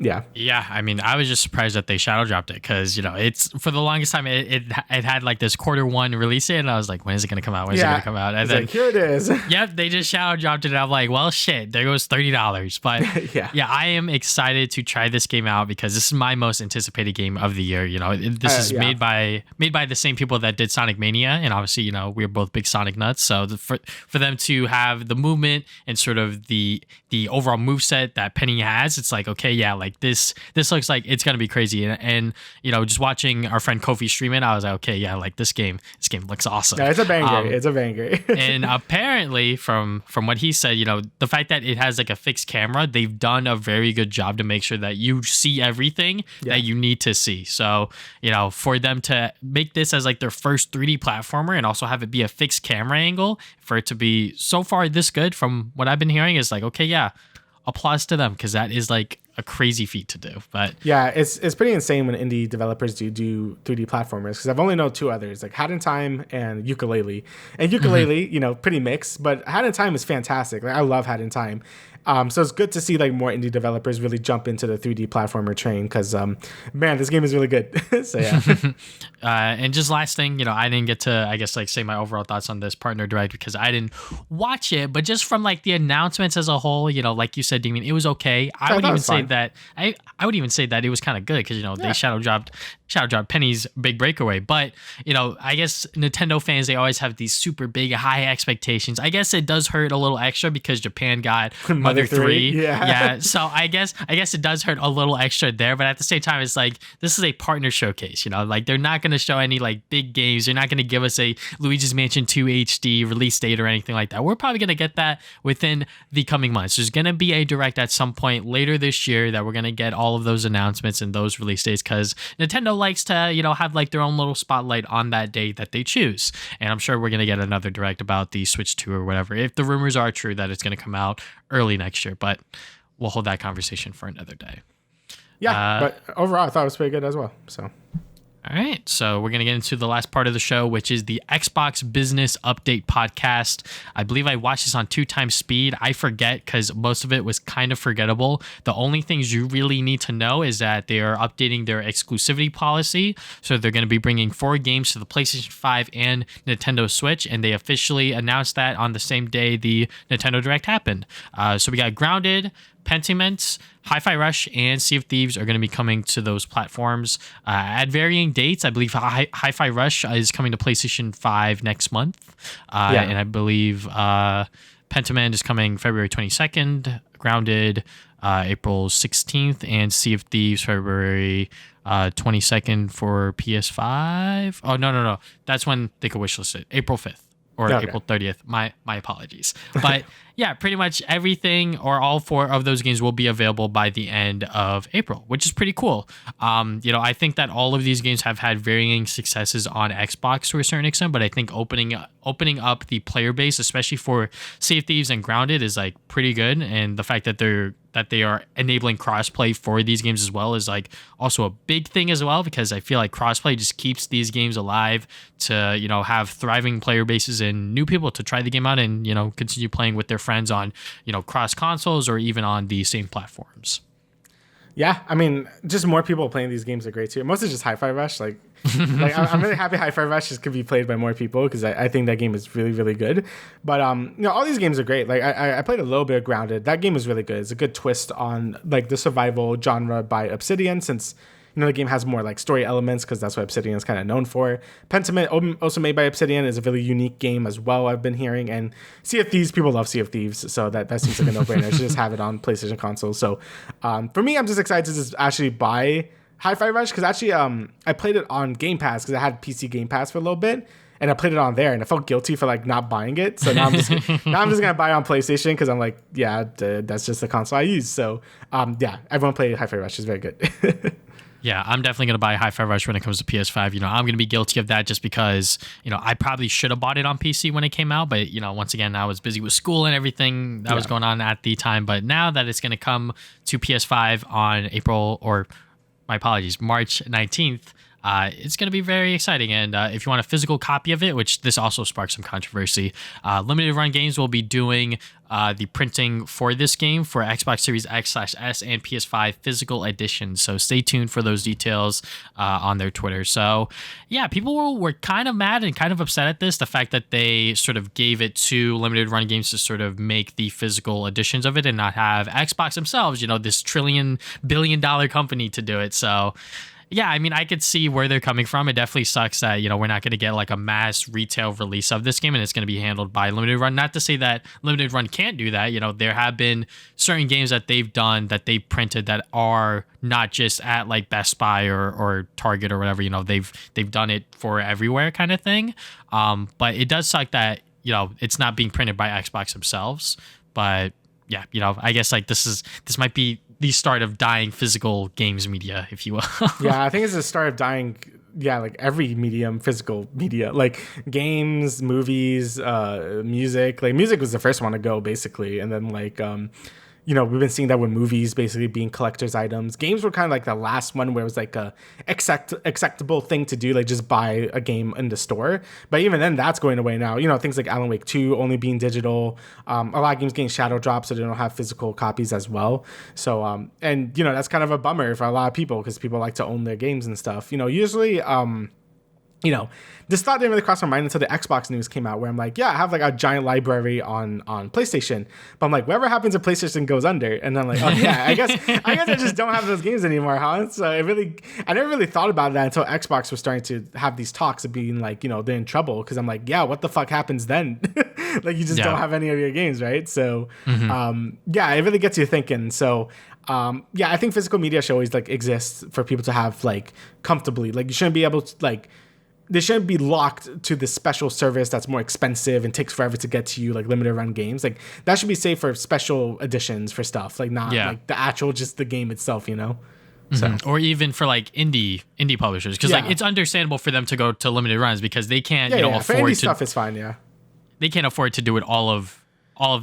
yeah, I mean, I was just surprised that they shadow dropped it, because it's, for the longest time it had like this Q1 release date, and I was like, when is it gonna come out? When is it gonna come out? And then like, here it is. Yep, they just shadow dropped it, and I'm like, well, shit, there goes $30. But yeah, I am excited to try this game out, because this is my most anticipated game of the year. This is made by the same people that did Sonic Mania, and obviously we're both big Sonic nuts, so for them to have the movement and sort of the overall moveset that Penny has, it's like, okay, yeah, like this looks like it's gonna be crazy. And just watching our friend Kofi stream it, I was like, okay, yeah, like this game looks awesome. Yeah, it's a banger. It's a banger. And apparently from what he said, the fact that it has like a fixed camera, they've done a very good job to make sure that you see everything that you need to see. So for them to make this as like their first 3D platformer, and also have it be a fixed camera angle, for it to be so far this good, from what I've been hearing, is like, okay, yeah, applause to them, because that is like a crazy feat to do. But yeah, it's pretty insane when indie developers do 3D platformers, because I've only known 2 others, like Hat in Time and Yooka-Laylee. And Yooka-Laylee, pretty mixed, but Hat in Time is fantastic. Like, I love Hat in Time. So it's good to see like more indie developers really jump into the 3D platformer train, because man, this game is really good. So yeah. And just last thing, I didn't get to, I guess, like say my overall thoughts on this partner direct, because I didn't watch it, but just from like the announcements as a whole, like you said, Damian, it was okay. I would even say that it was kind of good, because they shadow dropped Penny's Big Breakaway. But I guess Nintendo fans, they always have these super big high expectations. I guess it does hurt a little extra because Japan got Mother 3. Yeah. So I guess it does hurt a little extra there, but at the same time, it's like, this is a partner showcase. Like, they're not going to show any like big games. They're not going to give us a Luigi's Mansion 2 HD release date or anything like that. We're probably going to get that within the coming months. There's going to be a direct at some point later this year that we're going to get all of those announcements and those release dates, because Nintendo likes to have like their own little spotlight on that day that they choose. And I'm sure we're going to get another direct about the Switch 2 or whatever, if the rumors are true that it's going to come out early next year. But we'll hold that conversation for another day. Yeah, but overall I thought it was pretty good as well. So All right, so we're going to get into the last part of the show, which is the Xbox Business Update podcast. I believe I watched this on 2x speed. I forget because most of it was kind of forgettable. The only things you really need to know is that they are updating their exclusivity policy. So they're going to be bringing 4 games to the PlayStation 5 and Nintendo Switch, and they officially announced that on the same day the Nintendo Direct happened. So we got Grounded, Pentiment, Hi-Fi Rush, and Sea of Thieves are going to be coming to those platforms at varying dates. I believe Hi-Fi Rush is coming to PlayStation 5 next month. And I believe Pentiment is coming February 22nd, Grounded April 16th, and Sea of Thieves February 22nd for PS5. Oh, no. That's when they could wishlist it. April 5th. Or okay. April 30th. My apologies. But yeah, pretty much everything or all 4 of those games will be available by the end of April, which is pretty cool. I think that all of these games have had varying successes on Xbox to a certain extent, but I think opening up the player base, especially for Sea of Thieves and Grounded, is like pretty good. And the fact that they are enabling crossplay for these games as well is like also a big thing as well, because I feel like crossplay just keeps these games alive to, have thriving player bases and new people to try the game out and, continue playing with their friends on, cross consoles or even on the same platforms. Yeah, I mean, just more people playing these games are great too. Mostly just Hi-Fi Rush. Like I'm really happy Hi-Fi Rush could be played by more people because I think that game is really, really good. But all these games are great. Like I played a little bit of Grounded. That game is really good. It's a good twist on like the survival genre by Obsidian, since the game has more like story elements because that's what Obsidian is kind of known for. Pentiment, also made by Obsidian, is a really unique game as well, I've been hearing. And Sea of Thieves, people love Sea of Thieves, so that seems like a no-brainer. I should just have it on PlayStation consoles. So for me, I'm just excited to just actually buy Hi-Fi Rush because actually I played it on Game Pass because I had PC Game Pass for a little bit. And I played it on there, and I felt guilty for like not buying it. So now I'm just gonna buy it on PlayStation because I'm like, yeah, that's just the console I use. So everyone play Hi-Fi Rush. It's very good. Yeah, I'm definitely going to buy Hi-Fi Rush when it comes to PS5. I'm going to be guilty of that just because, I probably should have bought it on PC when it came out. But, once again, I was busy with school and everything that was going on at the time. But now that it's going to come to PS5 on March 19th, it's going to be very exciting. And if you want a physical copy of it, which this also sparked some controversy, Limited Run Games will be doing the printing for this game for Xbox Series X/S and PS5 physical editions. So stay tuned for those details on their Twitter. So yeah, people were kind of mad and kind of upset at this, the fact that they sort of gave it to Limited Run Games to sort of make the physical editions of it and not have Xbox themselves, this billion-dollar company to do it. So yeah, I mean, I could see where they're coming from. It definitely sucks that, we're not going to get like a mass retail release of this game and it's going to be handled by Limited Run. Not to say that Limited Run can't do that. There have been certain games that they've done that they printed that are not just at like Best Buy or Target or whatever. They've done it for everywhere kind of thing. But it does suck that, it's not being printed by Xbox themselves. But yeah, I guess like this might be the start of dying physical games media, if you will. Yeah, I think it's the start of dying. Yeah, like every medium, physical media, like games, movies, music. Like music was the first one to go, basically, and then like we've been seeing that with movies basically being collector's items. Games were kind of like the last one where it was like a acceptable thing to do, like just buy a game in the store. But even then, that's going away now. Things like Alan Wake 2 only being digital. A lot of games getting shadow dropped, so they don't have physical copies as well. So, that's kind of a bummer for a lot of people because people like to own their games and stuff. Usually, this thought didn't really cross my mind until the Xbox news came out, where I'm like, yeah, I have like a giant library on PlayStation, but I'm like, whatever happens if PlayStation goes under, and I'm like, oh yeah, I guess I just don't have those games anymore, huh? So I never really thought about that until Xbox was starting to have these talks of being like, they're in trouble, because I'm like, yeah, what the fuck happens then? Like you just don't have any of your games, right? So it really gets you thinking. So I think physical media should always like exist for people to have like comfortably. Like you shouldn't be able to like. They shouldn't be locked to this special service that's more expensive and takes forever to get to you, like Limited Run Games. Like that should be saved for special editions for stuff, like not like the actual just the game itself, So or even for like indie publishers, because like it's understandable for them to go to limited runs because they can't afford for indie to stuff is fine. They can't afford to do it all of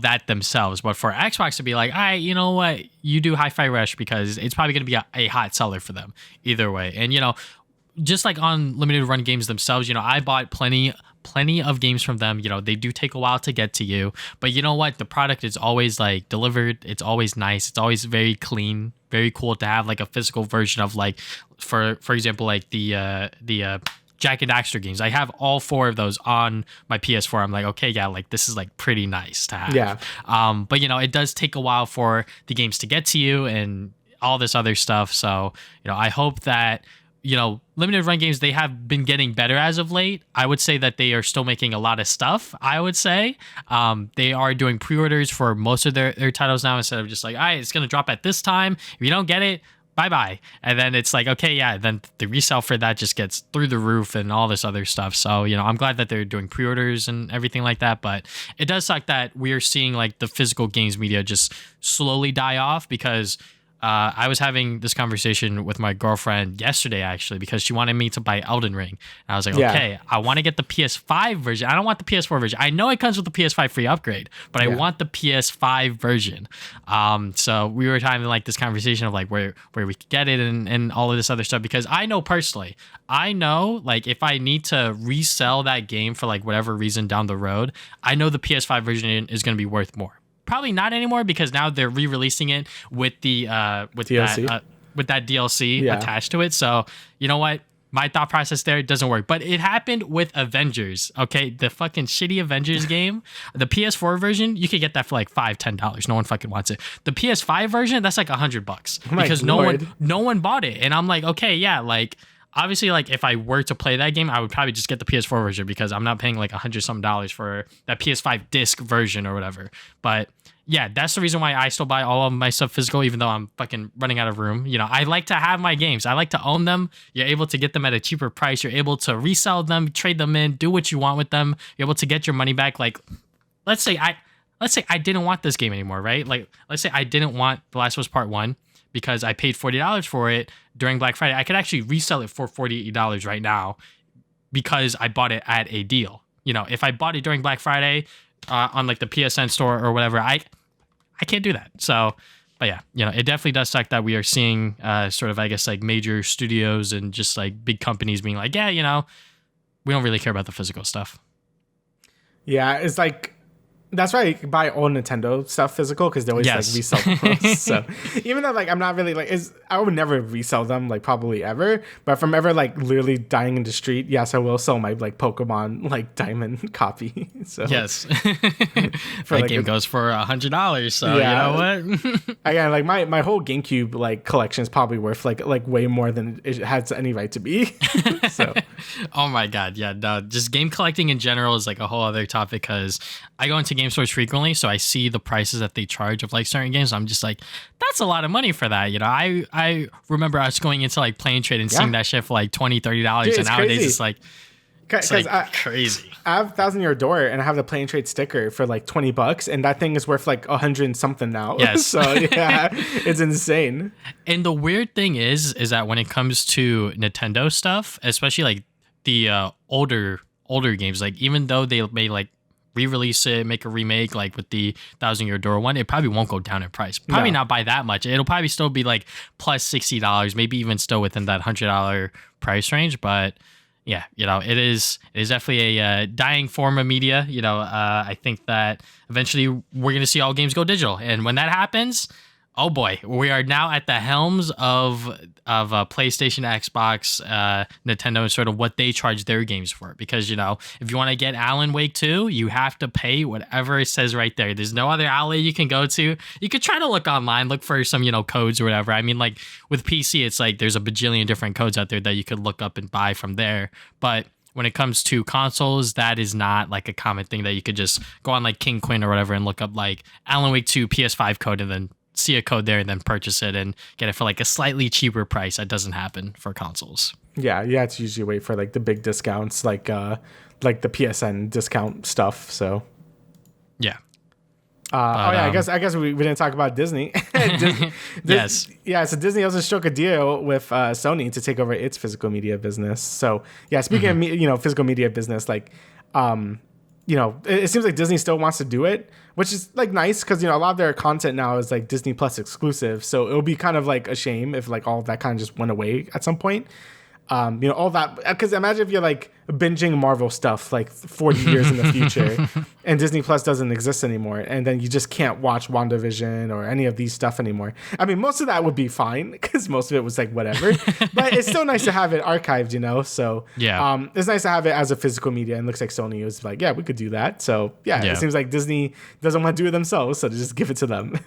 that themselves. But for Xbox to be like, all right, you know what, you do Hi-Fi Rush because it's probably going to be a hot seller for them either way. And just like on limited run games themselves, I bought plenty of games from them. They do take a while to get to you, but you know what? The product is always like delivered. It's always nice. It's always very clean, very cool to have like a physical version of like, for example, like the Jack and Daxter games. I have all 4 of those on my PS4. I'm like, okay, yeah, like this is like pretty nice to have. Yeah. But it does take a while for the games to get to you and all this other stuff. So, I hope that, limited run games, they have been getting better as of late. I would say that they are still making a lot of stuff, I would say. They are doing pre-orders for most of their titles now instead of just like, all right, it's going to drop at this time. If you don't get it, bye-bye. And then it's like, okay, yeah, then the resale for that just gets through the roof and all this other stuff. So, I'm glad that they're doing pre-orders and everything like that. But it does suck that we are seeing like the physical games media just slowly die off because I was having this conversation with my girlfriend yesterday, actually, because she wanted me to buy Elden Ring. And I was like, okay, I want to get the PS5 version. I don't want the PS4 version. I know it comes with the PS5 free upgrade, but I want the PS5 version. So we were having like this conversation of like where we could get it and all of this other stuff, because I know personally, like if I need to resell that game for like whatever reason down the road, I know the PS5 version is going to be worth more. Probably not anymore because now they're re-releasing it with the with DLC? that DLC attached to it. So you know what? My thought process there doesn't work. But it happened with Avengers. Okay, the fucking shitty Avengers game, the PS4 version, you could get that for like $5-10. No one fucking wants it. The PS5 version, that's like $100 because no one bought it. And I'm like, okay, yeah, like. Obviously, like if I were to play that game, I would probably just get the PS4 version because I'm not paying like $100 for that PS5 disc version or whatever. But yeah, that's the reason why I still buy all of my stuff physical, even though I'm fucking running out of room. I like to have my games. I like to own them. You're able to get them at a cheaper price. You're able to resell them, trade them in, do what you want with them. You're able to get your money back. Like, let's say I didn't want this game anymore, right? Like, let's say I didn't want The Last of Us Part 1. Because I paid $40 for it during Black Friday. I could actually resell it for $48 right now because I bought it at a deal. If I bought it during Black Friday on like the PSN store or whatever, I can't do that. So, but yeah, it definitely does suck that we are seeing sort of, I guess, like major studios and just like big companies being like, yeah, we don't really care about the physical stuff. Yeah, it's like, that's why I buy all Nintendo stuff physical because they always like resell them. So even though like I'm not really like I would never resell them like probably ever, but if I'm ever like literally dying in the street, yes, I will sell my like Pokemon like diamond copy. So yes, that game goes for $100. So you know what? Again, like my whole GameCube like collection is probably worth like way more than it has any right to be. So oh my god, yeah, no, just game collecting in general is like a whole other topic because I go into game stores frequently, so I see the prices that they charge of like certain games. I'm just like, that's a lot of money for that. I remember us going into like Play and Trade and seeing that shit for like $20-30, dude, and nowadays crazy. It's like, crazy. I have 1,000 Year Door and I have the Play and Trade sticker for like $20, and that thing is worth like 100 and something now. Yes. So yeah, it's insane. And the weird thing is that when it comes to Nintendo stuff, especially like the older games, like even though they may like re-release it, make a remake like with the 1,000 Year Door one, it probably won't go down in price. Probably not by that much. It'll probably still be like plus $60, maybe even still within that $100 price range. But yeah, it is definitely a dying form of media. I think that eventually we're gonna see all games go digital, and when that happens, oh boy, we are now at the helms of PlayStation, Xbox, Nintendo, and sort of what they charge their games for. Because, if you want to get Alan Wake 2, you have to pay whatever it says right there. There's no other outlet you can go to. You could try to look online, look for some, codes or whatever. I mean, like with PC, it's like there's a bajillion different codes out there that you could look up and buy from there. But when it comes to consoles, that is not like a common thing that you could just go on like King Quinn or whatever and look up like Alan Wake 2 PS5 code and then see a code there and then purchase it and get it for like a slightly cheaper price. That doesn't happen for consoles. Yeah, it's usually wait for like the big discounts, like the PSN discount stuff. So yeah. I guess we didn't talk about Disney. Yes. Yeah, so Disney also struck a deal with Sony to take over its physical media business. So yeah, speaking of physical media business, like it seems like Disney still wants to do it, which is like nice because a lot of their content now is like Disney Plus exclusive. So it'll be kind of like a shame if like all of that kind of just went away at some point. All that. Because imagine if you're like binging Marvel stuff like 40 years in the future and Disney Plus doesn't exist anymore. And then you just can't watch WandaVision or any of these stuff anymore. I mean, most of that would be fine because most of it was like whatever. But it's still nice to have it archived, So yeah, it's nice to have it as a physical media. And it looks like Sony was like, yeah, we could do that. So yeah, it seems like Disney doesn't want to do it themselves. So just give it to them.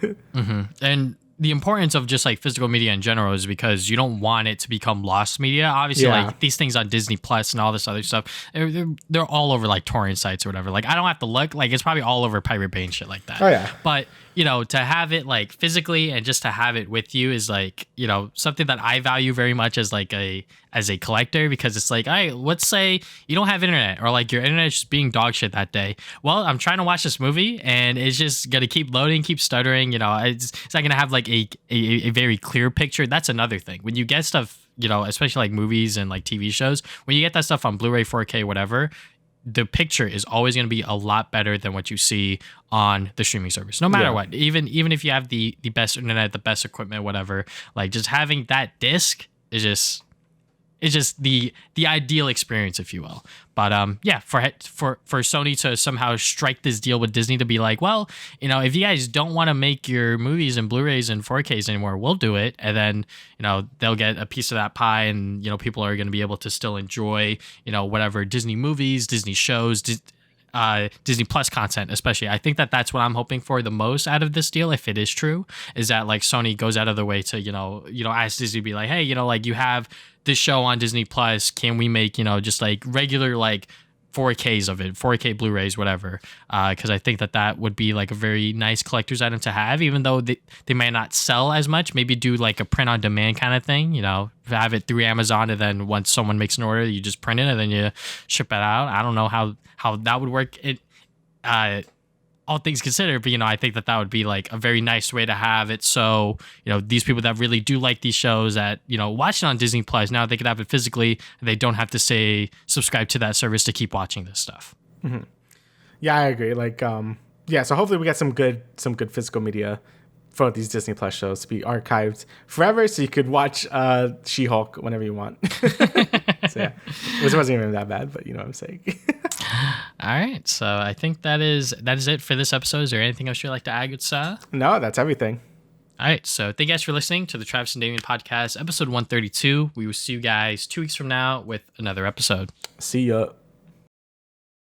And the importance of just like physical media in general is because you don't want it to become lost media. Obviously, like these things on Disney Plus and all this other stuff, they're all over like torrent sites or whatever. Like I don't have to look, like it's probably all over Pirate Bay and shit like that. Oh yeah. But to have it like physically and just to have it with you is like, something that I value very much as like as a collector, because it's like, let's say you don't have internet or like your internet's just being dog shit that day. Well, I'm trying to watch this movie and it's just gonna keep loading, keep stuttering. It's not gonna have like a very clear picture. That's another thing. When you get stuff, especially like movies and like TV shows, when you get that stuff on Blu-ray, 4K, whatever, the picture is always going to be a lot better than what you see on the streaming service, no matter what. Even if you have the best internet, the best equipment, whatever, like just having that disc is just the ideal experience, if you will. But for Sony to somehow strike this deal with Disney to be like, well, if you guys don't want to make your movies and Blu-rays and 4Ks anymore, we'll do it. And then, they'll get a piece of that pie, and, people are going to be able to still enjoy, whatever Disney movies, Disney shows, Disney Plus content, especially. I think that's what I'm hoping for the most out of this deal, if it is true, is that like Sony goes out of their way to, ask Disney to be like, hey, like you have this show on Disney Plus, can we make, just like regular like 4Ks of it, 4K Blu-rays, whatever, because I think that would be like a very nice collector's item to have, even though they might not sell as much. Maybe do like a print on demand kind of thing, have it through Amazon, and then once someone makes an order, you just print it and then you ship it out. I don't know how that would work. All things considered, but I think that would be like a very nice way to have it. So these people that really do like these shows that watch it on Disney Plus, now they could have it physically, and they don't have to say subscribe to that service to keep watching this stuff. Mm-hmm. Yeah, I agree. Like, so hopefully we get some good physical media for these Disney Plus shows to be archived forever, so you could watch She-Hulk whenever you want. So yeah, it wasn't even that bad, but you know what I'm saying. All right, so I think that is it for this episode. Is there anything else you'd like to add, Utsa? No, that's everything. All right, so thank you guys for listening to the Travis and Damian podcast, episode 132. We will see you guys 2 weeks from now with another episode. See ya.